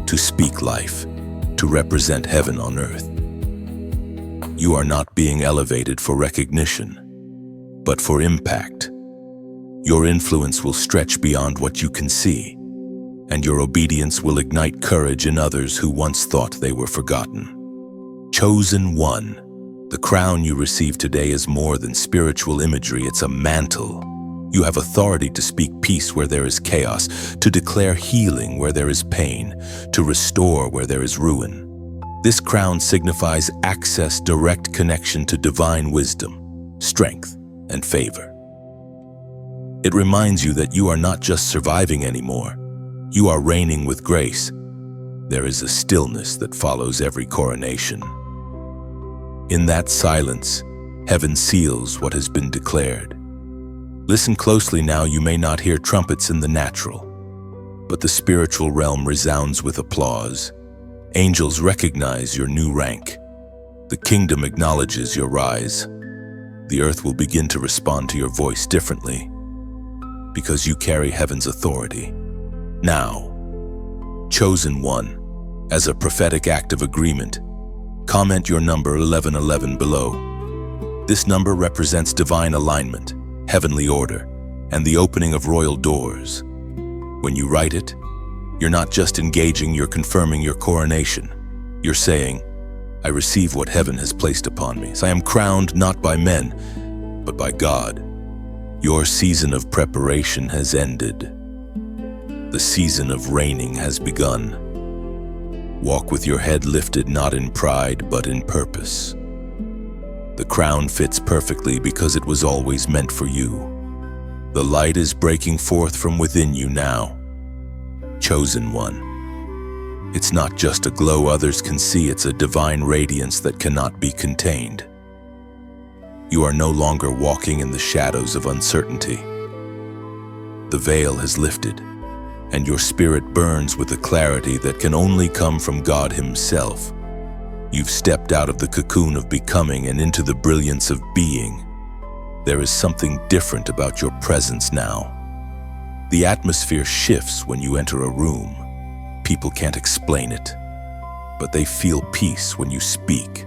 to speak life, to represent heaven on earth. You are not being elevated for recognition, but for impact. Your influence will stretch beyond what you can see, and your obedience will ignite courage in others who once thought they were forgotten. Chosen one, the crown you receive today is more than spiritual imagery, it's a mantle. You have authority to speak peace where there is chaos, to declare healing where there is pain, to restore where there is ruin. This crown signifies access, direct connection to divine wisdom, strength, and favor. It reminds you that you are not just surviving anymore, you are reigning with grace. There is a stillness that follows every coronation. In that silence, heaven seals what has been declared. Listen closely now, you may not hear trumpets in the natural, but the spiritual realm resounds with applause. Angels recognize your new rank. The kingdom acknowledges your rise. The earth will begin to respond to your voice differently because you carry heaven's authority. Now, chosen one, as a prophetic act of agreement, comment your number 1111 below. This number represents divine alignment, heavenly order, and the opening of royal doors. When you write it, you're not just engaging, you're confirming your coronation. You're saying, I receive what heaven has placed upon me. So I am crowned not by men, but by God. Your season of preparation has ended. The season of reigning has begun. Walk with your head lifted, not in pride, but in purpose. The crown fits perfectly because it was always meant for you. The light is breaking forth from within you now. Chosen one. It's not just a glow others can see, it's a divine radiance that cannot be contained. You are no longer walking in the shadows of uncertainty. The veil has lifted, and your spirit burns with a clarity that can only come from God Himself. You've stepped out of the cocoon of becoming and into the brilliance of being. There is something different about your presence now. The atmosphere shifts when you enter a room. People can't explain it, but they feel peace when you speak,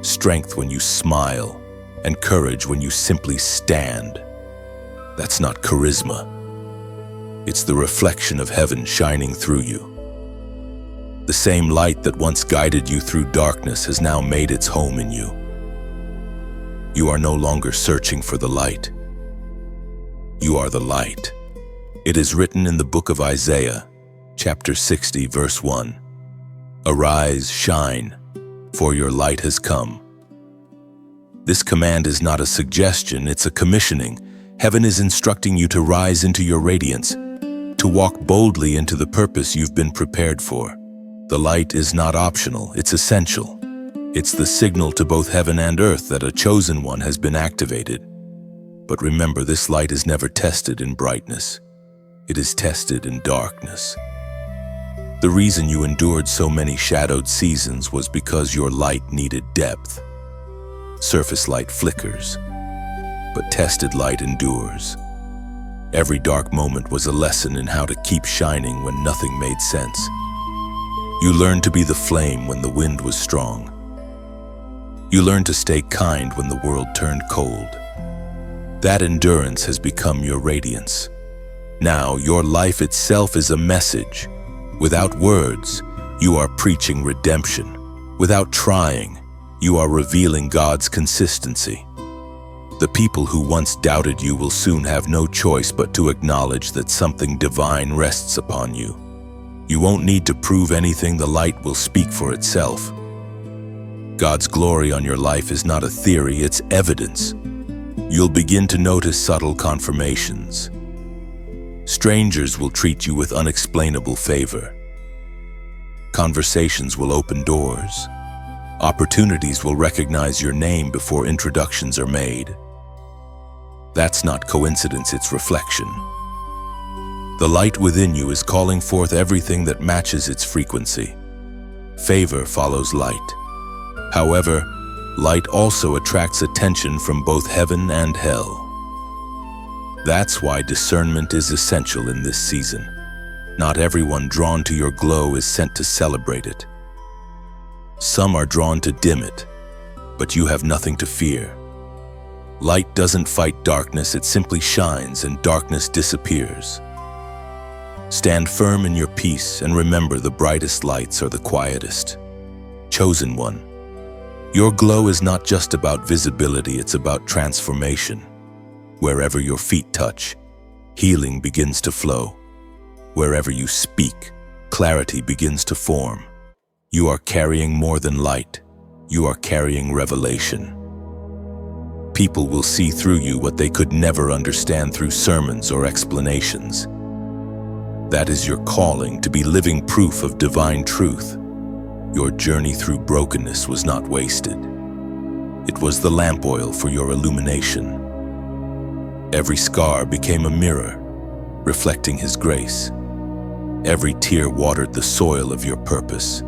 strength when you smile, and courage when you simply stand. That's not charisma. It's the reflection of heaven shining through you. The same light that once guided you through darkness has now made its home in you. You are no longer searching for the light. You are the light. It is written in the book of Isaiah, chapter 60, verse 1. Arise, shine, for your light has come. This command is not a suggestion, it's a commissioning. Heaven is instructing you to rise into your radiance, to walk boldly into the purpose you've been prepared for. The light is not optional, it's essential. It's the signal to both heaven and earth that a chosen one has been activated. But remember, this light is never tested in brightness. It is tested in darkness. The reason you endured so many shadowed seasons was because your light needed depth. Surface light flickers, but tested light endures. Every dark moment was a lesson in how to keep shining when nothing made sense. You learned to be the flame when the wind was strong. You learned to stay kind when the world turned cold. That endurance has become your radiance. Now, your life itself is a message. Without words, you are preaching redemption. Without trying, you are revealing God's consistency. The people who once doubted you will soon have no choice but to acknowledge that something divine rests upon you. You won't need to prove anything, the light will speak for itself. God's glory on your life is not a theory, it's evidence. You'll begin to notice subtle confirmations. Strangers will treat you with unexplainable favor. Conversations will open doors. Opportunities will recognize your name before introductions are made. That's not coincidence, it's reflection. The light within you is calling forth everything that matches its frequency. Favor follows light. However, light also attracts attention from both heaven and hell. That's why discernment is essential in this season. Not everyone drawn to your glow is sent to celebrate it. Some are drawn to dim it, but you have nothing to fear. Light doesn't fight darkness, it simply shines and darkness disappears. Stand firm in your peace and remember, the brightest lights are the quietest. Chosen one. Your glow is not just about visibility, it's about transformation. Wherever your feet touch, healing begins to flow. Wherever you speak, clarity begins to form. You are carrying more than light. You are carrying revelation. People will see through you what they could never understand through sermons or explanations. That is your calling, to be living proof of divine truth. Your journey through brokenness was not wasted. It was the lamp oil for your illumination. Every scar became a mirror, reflecting His grace. Every tear watered the soil of your purpose.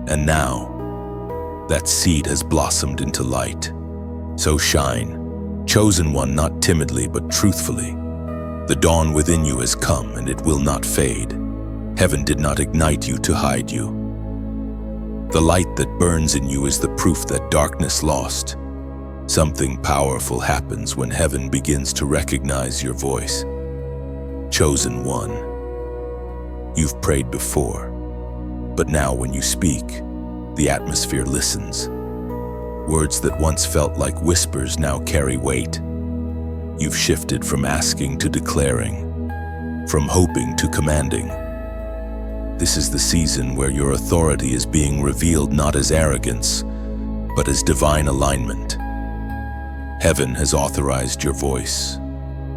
And now, That seed has blossomed into light. So shine, chosen one, not timidly but truthfully. The dawn within you has come, and it will not fade. Heaven did not ignite you to hide you. The light that burns in you is the proof that darkness lost. Something powerful happens when heaven begins to recognize your voice. Chosen one. You've prayed before, but now when you speak, the atmosphere listens. Words that once felt like whispers now carry weight. You've shifted from asking to declaring, from hoping to commanding. This is the season where your authority is being revealed not as arrogance, but as divine alignment. Heaven has authorized your voice.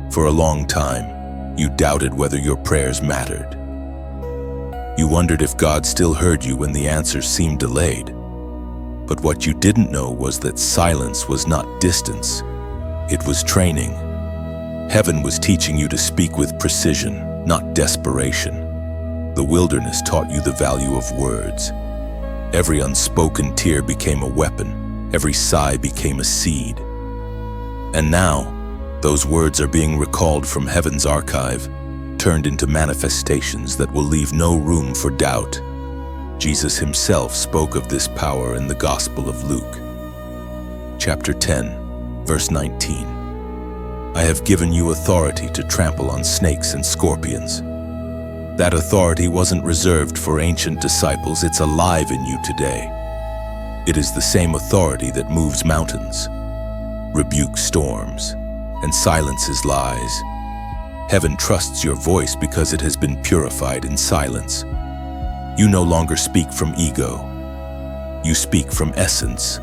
For a long time, you doubted whether your prayers mattered. You wondered if God still heard you when the answers seemed delayed. But what you didn't know was that silence was not distance, it was training. Heaven was teaching you to speak with precision, not desperation. The wilderness taught you the value of words. Every unspoken tear became a weapon, every sigh became a seed. And now, those words are being recalled from heaven's archive, turned into manifestations that will leave no room for doubt. Jesus himself spoke of this power in the Gospel of Luke. Chapter 10, verse 19. I have given you authority to trample on snakes and scorpions. That authority wasn't reserved for ancient disciples, it's alive in you today. It is the same authority that moves mountains, rebukes storms, and silences lies. Heaven trusts your voice because it has been purified in silence. You no longer speak from ego. You speak from essence.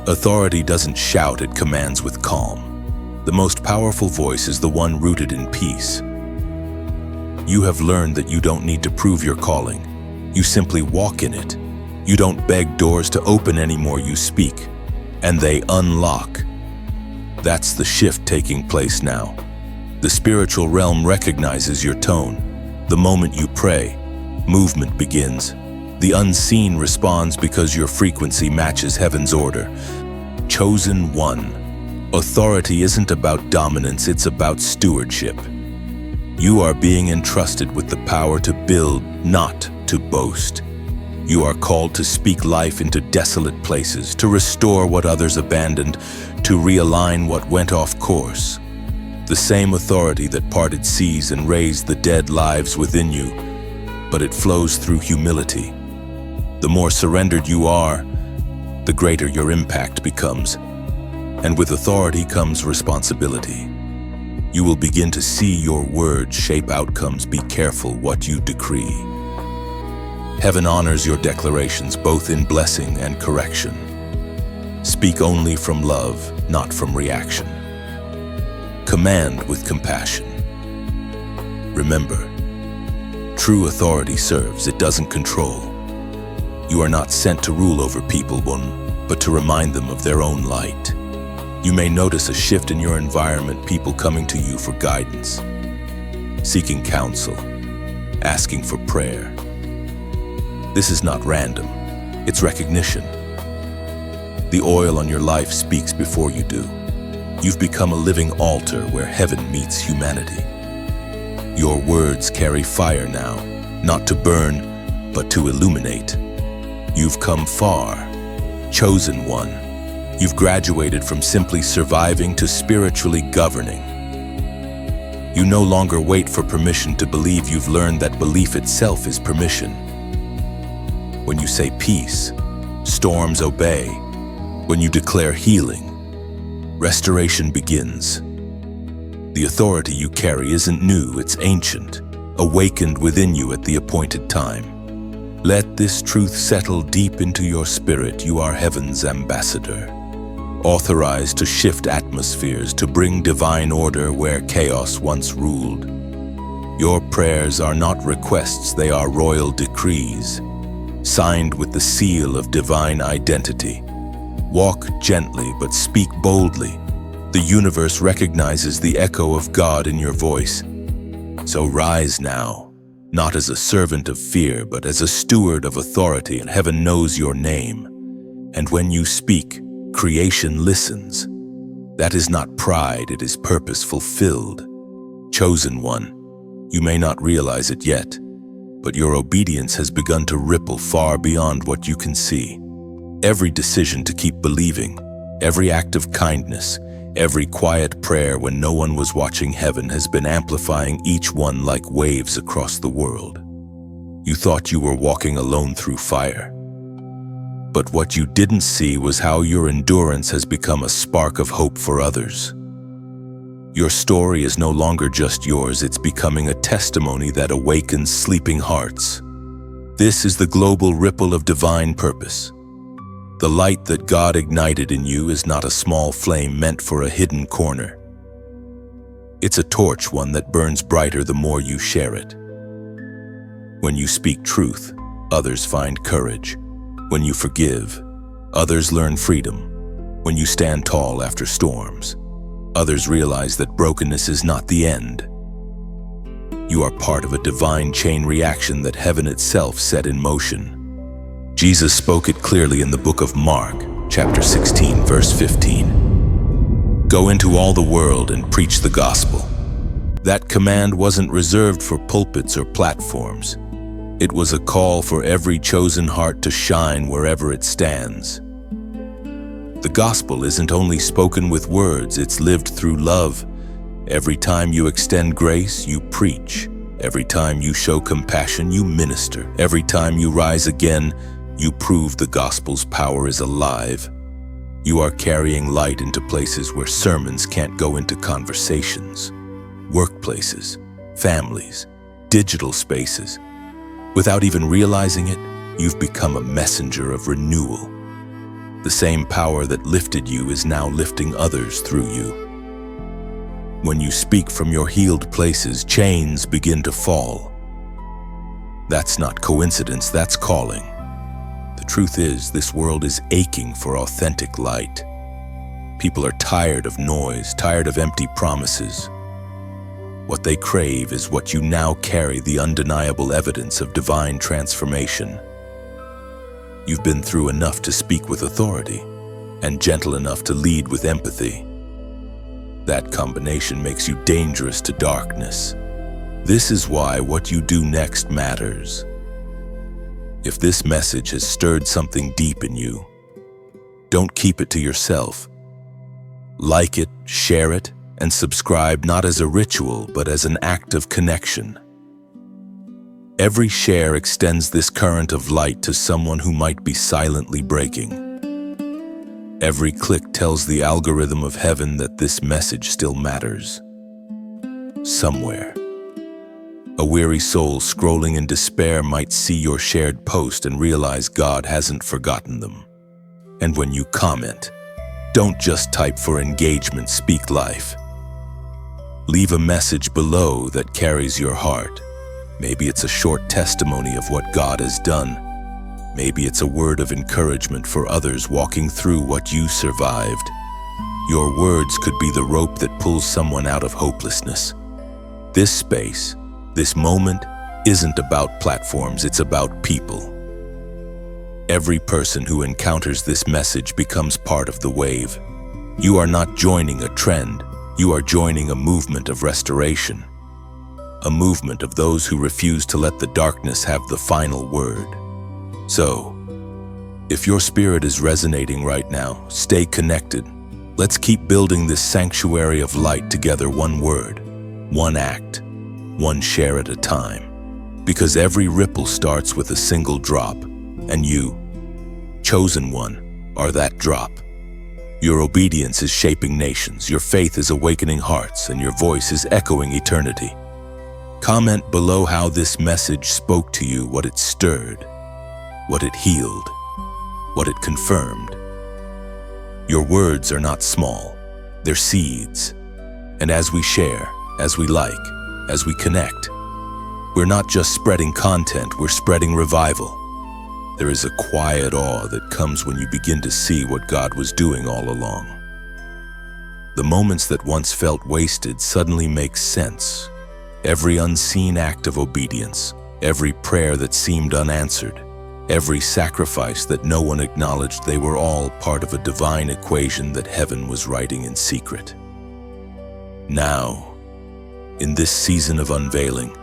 Authority doesn't shout, it commands with calm. The most powerful voice is the one rooted in peace. You have learned that you don't need to prove your calling. You simply walk in it. You don't beg doors to open anymore, you speak, and they unlock. That's the shift taking place now. The spiritual realm recognizes your tone. The moment you pray, movement begins. The unseen responds because your frequency matches heaven's order. Chosen one. Authority isn't about dominance, it's about stewardship. You are being entrusted with the power to build, not to boast. You are called to speak life into desolate places, to restore what others abandoned, to realign what went off course. The same authority that parted seas and raised the dead lives within you, but it flows through humility. The more surrendered you are, the greater your impact becomes. And with authority comes responsibility. You will begin to see your words shape outcomes. Be careful what you decree. Heaven honors your declarations both in blessing and correction. Speak only from love, not from reaction. Command with compassion. Remember, true authority serves, it doesn't control. You are not sent to rule over people, but to remind them of their own light. You may notice a shift in your environment, people coming to you for guidance, seeking counsel, asking for prayer. This is not random, it's recognition. The oil on your life speaks before you do. You've become a living altar where heaven meets humanity. Your words carry fire now, not to burn, but to illuminate. You've come far, chosen one. You've graduated from simply surviving to spiritually governing. You no longer wait for permission to believe. You've learned that belief itself is permission. When you say peace, storms obey. When you declare healing, restoration begins. The authority you carry isn't new, it's ancient, awakened within you at the appointed time. Let this truth settle deep into your spirit. You are heaven's ambassador, authorized to shift atmospheres, to bring divine order where chaos once ruled. Your prayers are not requests, they are royal decrees, signed with the seal of divine identity. Walk gently, but speak boldly. The universe recognizes the echo of God in your voice. So rise now, not as a servant of fear, but as a steward of authority, and heaven knows your name. And when you speak, creation listens. That is not pride, it is purpose fulfilled. Chosen one, you may not realize it yet, but your obedience has begun to ripple far beyond what you can see. Every decision to keep believing, every act of kindness, every quiet prayer when no one was watching heaven has been amplifying each one like waves across the world. You thought you were walking alone through fire. But what you didn't see was how your endurance has become a spark of hope for others. Your story is no longer just yours, it's becoming a testimony that awakens sleeping hearts. This is the global ripple of divine purpose. The light that God ignited in you is not a small flame meant for a hidden corner. It's a torch, one that burns brighter the more you share it. When you speak truth, others find courage. When you forgive, others learn freedom. When you stand tall after storms, others realize that brokenness is not the end. You are part of a divine chain reaction that heaven itself set in motion. Jesus spoke it clearly in the book of Mark, chapter 16, verse 15. Go into all the world and preach the gospel. That command wasn't reserved for pulpits or platforms. It was a call for every chosen heart to shine wherever it stands. The gospel isn't only spoken with words, it's lived through love. Every time you extend grace, you preach. Every time you show compassion, you minister. Every time you rise again, you prove the gospel's power is alive. You are carrying light into places where sermons can't go into conversations. Workplaces, families, digital spaces. Without even realizing it, you've become a messenger of renewal. The same power that lifted you is now lifting others through you. When you speak from your healed places, chains begin to fall. That's not coincidence, that's calling. The truth is, this world is aching for authentic light. People are tired of noise, tired of empty promises. What they crave is what you now carry, the undeniable evidence of divine transformation. You've been through enough to speak with authority, and gentle enough to lead with empathy. That combination makes you dangerous to darkness. This is why what you do next matters. If this message has stirred something deep in you, don't keep it to yourself. Like it, share it, and subscribe not as a ritual, but as an act of connection. Every share extends this current of light to someone who might be silently breaking. Every click tells the algorithm of heaven that this message still matters. Somewhere, a weary soul scrolling in despair might see your shared post and realize God hasn't forgotten them. And when you comment, don't just type for engagement, speak life. Leave a message below that carries your heart. Maybe it's a short testimony of what God has done. Maybe it's a word of encouragement for others walking through what you survived. Your words could be the rope that pulls someone out of hopelessness. This space, this moment, isn't about platforms, it's about people. Every person who encounters this message becomes part of the wave. You are not joining a trend, you are joining a movement of restoration. A movement of those who refuse to let the darkness have the final word. So, if your spirit is resonating right now, stay connected. Let's keep building this sanctuary of light together, one word, one act, one share at a time. Because every ripple starts with a single drop, and you, chosen one, are that drop. Your obedience is shaping nations, your faith is awakening hearts, and your voice is echoing eternity. Comment below how this message spoke to you, what it stirred, what it healed, what it confirmed. Your words are not small, they're seeds. And as we share, as we like, as we connect, we're not just spreading content, we're spreading revival. There is a quiet awe that comes when you begin to see what God was doing all along. The moments that once felt wasted suddenly make sense. Every unseen act of obedience, every prayer that seemed unanswered, every sacrifice that no one acknowledged, they were all part of a divine equation that heaven was writing in secret. Now, in this season of unveiling,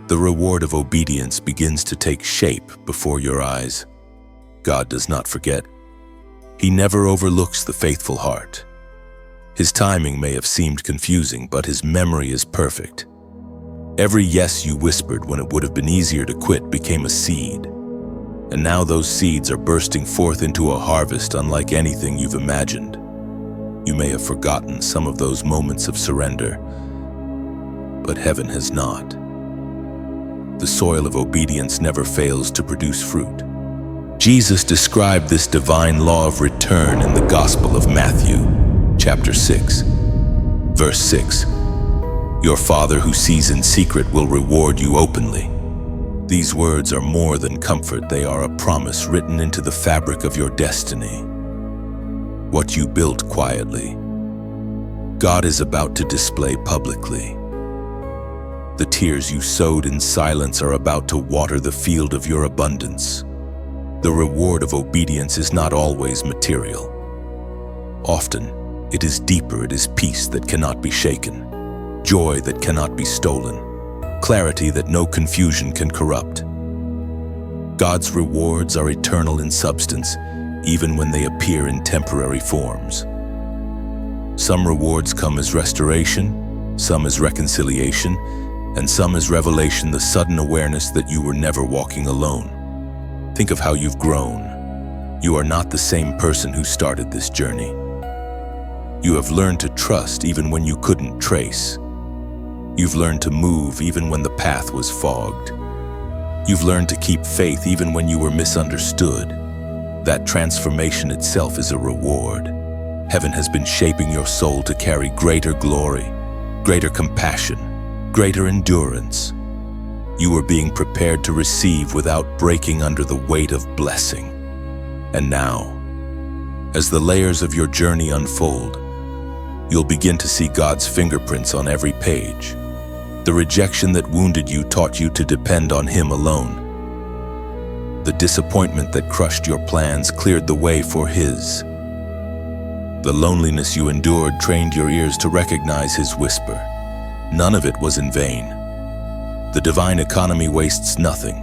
the reward of obedience begins to take shape before your eyes. God does not forget. He never overlooks the faithful heart. His timing may have seemed confusing, but his memory is perfect. Every yes you whispered when it would have been easier to quit became a seed. And now those seeds are bursting forth into a harvest unlike anything you've imagined. You may have forgotten some of those moments of surrender, but heaven has not. The soil of obedience never fails to produce fruit. Jesus described this divine law of return in the Gospel of Matthew, chapter 6, verse 6. Your Father who sees in secret will reward you openly. These words are more than comfort, they are a promise written into the fabric of your destiny. What you built quietly, God is about to display publicly. The tears you sowed in silence are about to water the field of your abundance. The reward of obedience is not always material. Often, it is deeper, it is peace that cannot be shaken, joy that cannot be stolen, clarity that no confusion can corrupt. God's rewards are eternal in substance, even when they appear in temporary forms. Some rewards come as restoration, some as reconciliation, and some as revelation, the sudden awareness that you were never walking alone. Think of how you've grown. You are not the same person who started this journey. You have learned to trust even when you couldn't trace. You've learned to move even when the path was fogged. You've learned to keep faith even when you were misunderstood. That transformation itself is a reward. Heaven has been shaping your soul to carry greater glory, greater compassion, greater endurance. You are being prepared to receive without breaking under the weight of blessing. And now, as the layers of your journey unfold, you'll begin to see God's fingerprints on every page. The rejection that wounded you taught you to depend on Him alone. The disappointment that crushed your plans cleared the way for His. The loneliness you endured trained your ears to recognize His whisper. None of it was in vain. The divine economy wastes nothing.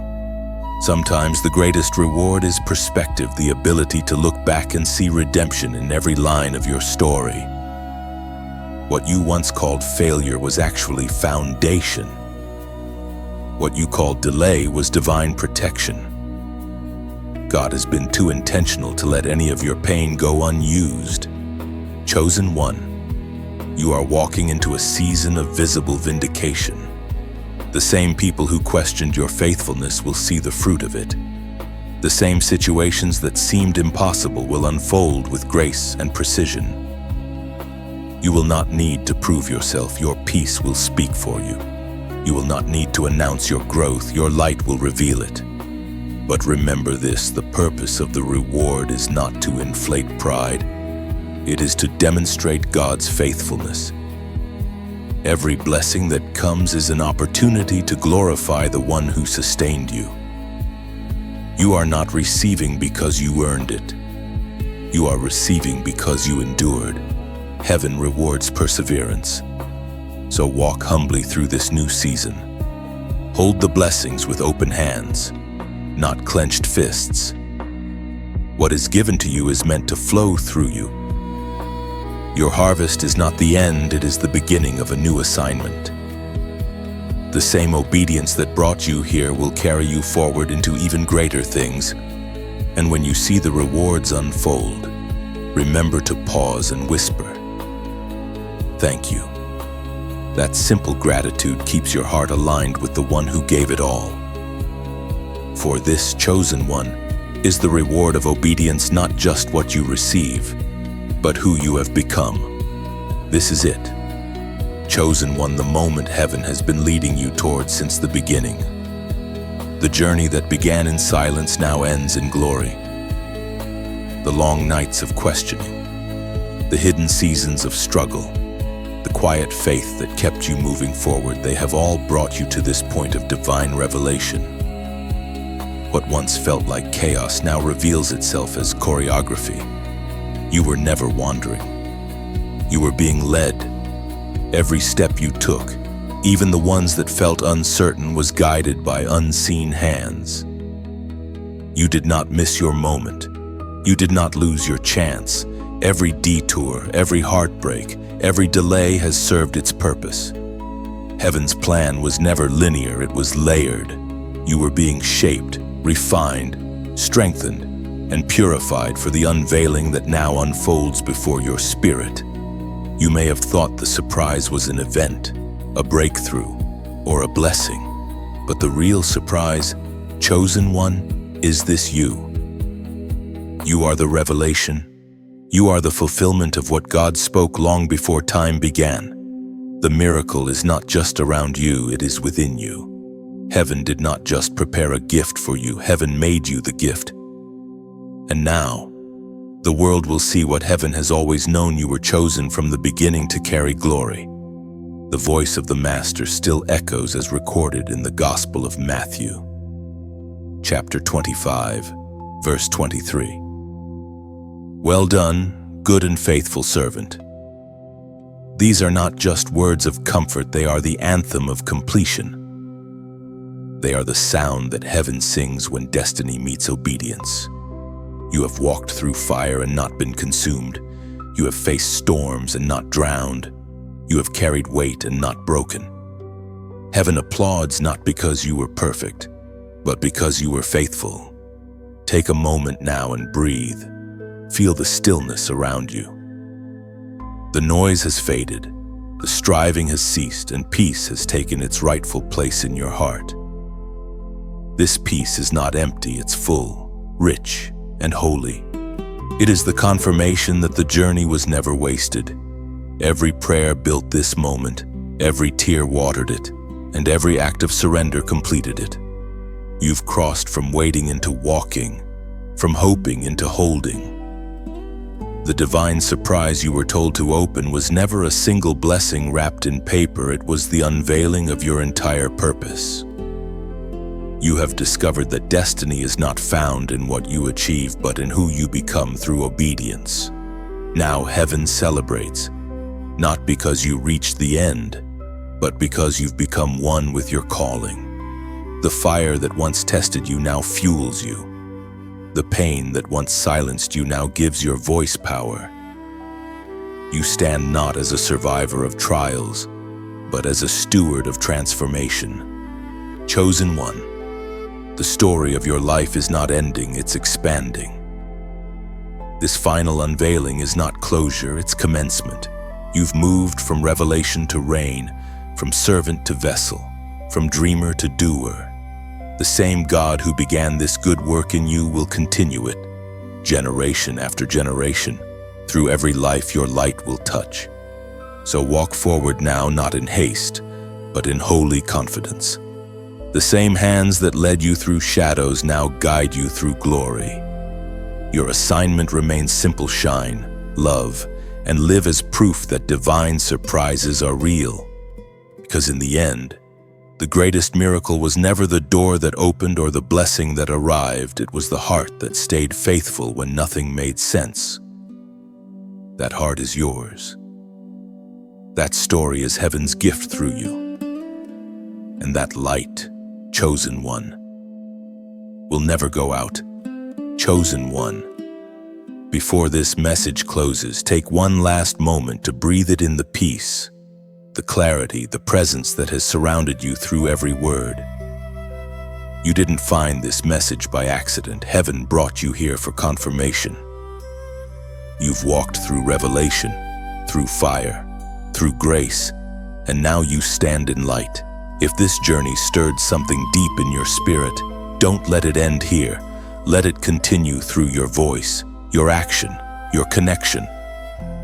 Sometimes the greatest reward is perspective, the ability to look back and see redemption in every line of your story. What you once called failure was actually foundation. What you called delay was divine protection. God has been too intentional to let any of your pain go unused. Chosen one, you are walking into a season of visible vindication. The same people who questioned your faithfulness will see the fruit of it. The same situations that seemed impossible will unfold with grace and precision. You will not need to prove yourself, your peace will speak for you. You will not need to announce your growth, your light will reveal it. But remember this, the purpose of the reward is not to inflate pride. It is to demonstrate God's faithfulness. Every blessing that comes is an opportunity to glorify the one who sustained you. You are not receiving because you earned it. You are receiving because you endured. Heaven rewards perseverance. So walk humbly through this new season. Hold the blessings with open hands, not clenched fists. What is given to you is meant to flow through you. Your harvest is not the end, it is the beginning of a new assignment. The same obedience that brought you here will carry you forward into even greater things. And when you see the rewards unfold, remember to pause and whisper, "Thank you." That simple gratitude keeps your heart aligned with the one who gave it all. For this chosen one is the reward of obedience, not just what you receive, but who you have become. This is it. Chosen one, the moment heaven has been leading you towards since the beginning. The journey that began in silence now ends in glory. The long nights of questioning, the hidden seasons of struggle, the quiet faith that kept you moving forward, they have all brought you to this point of divine revelation. What once felt like chaos now reveals itself as choreography. You were never wandering. You were being led. Every step you took, even the ones that felt uncertain, was guided by unseen hands. You did not miss your moment. You did not lose your chance. Every detour, every heartbreak, every delay has served its purpose. Heaven's plan was never linear, it was layered. You were being shaped, refined, strengthened, and purified for the unveiling that now unfolds before your spirit. You may have thought the surprise was an event, a breakthrough, or a blessing, but the real surprise, chosen one, is this you. You are the revelation. You are the fulfillment of what God spoke long before time began. The miracle is not just around you, it is within you. Heaven did not just prepare a gift for you, heaven made you the gift. And now, the world will see what heaven has always known: you were chosen from the beginning to carry glory. The voice of the Master still echoes as recorded in the Gospel of Matthew, chapter 25, verse 23. Well done, good and faithful servant. These are not just words of comfort, they are the anthem of completion. They are the sound that heaven sings when destiny meets obedience. You have walked through fire and not been consumed. You have faced storms and not drowned. You have carried weight and not broken. Heaven applauds not because you were perfect, but because you were faithful. Take a moment now and breathe. Feel the stillness around you. The noise has faded, the striving has ceased, and peace has taken its rightful place in your heart. This peace is not empty, it's full, rich, and holy. It is the confirmation that the journey was never wasted. Every prayer built this moment, every tear watered it, and every act of surrender completed it. You've crossed from waiting into walking, from hoping into holding. The divine surprise you were told to open was never a single blessing wrapped in paper, it was the unveiling of your entire purpose. You have discovered that destiny is not found in what you achieve, but in who you become through obedience. Now heaven celebrates, not because you reached the end, but because you've become one with your calling. The fire that once tested you now fuels you. The pain that once silenced you now gives your voice power. You stand not as a survivor of trials, but as a steward of transformation. Chosen one, the story of your life is not ending, it's expanding. This final unveiling is not closure, it's commencement. You've moved from revelation to reign, from servant to vessel, from dreamer to doer. The same God who began this good work in you will continue it, generation after generation. Through every life your light will touch. So walk forward now, not in haste, but in holy confidence. The same hands that led you through shadows now guide you through glory. Your assignment remains simple: shine, love, and live as proof that divine surprises are real. Because in the end, the greatest miracle was never the door that opened or the blessing that arrived. It was the heart that stayed faithful when nothing made sense. That heart is yours. That story is heaven's gift through you. And that light, chosen one, will never go out. Chosen one. Before this message closes, take one last moment to breathe it in: the peace, the clarity, the presence that has surrounded you through every word. You didn't find this message by accident. Heaven brought you here for confirmation. You've walked through revelation, through fire, through grace, and now you stand in light. If this journey stirred something deep in your spirit, don't let it end here. Let it continue through your voice, your action, your connection.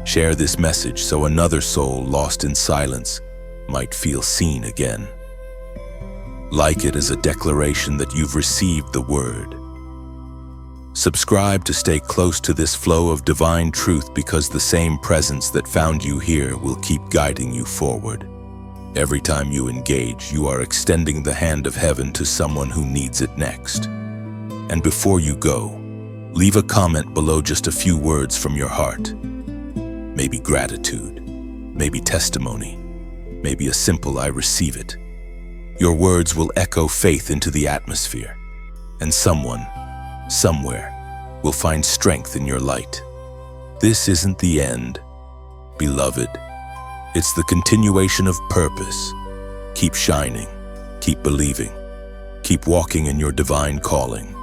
Share this message so another soul lost in silence might feel seen again. Like it as a declaration that you've received the word. Subscribe to stay close to this flow of divine truth, because the same presence that found you here will keep guiding you forward. Every time you engage, you are extending the hand of heaven to someone who needs it next. And before you go, leave a comment below, just a few words from your heart. Maybe gratitude, maybe testimony, maybe a simple "I receive it." Your words will echo faith into the atmosphere, and someone, somewhere, will find strength in your light. This isn't the end, beloved. It's the continuation of purpose. Keep shining, keep believing, keep walking in your divine calling.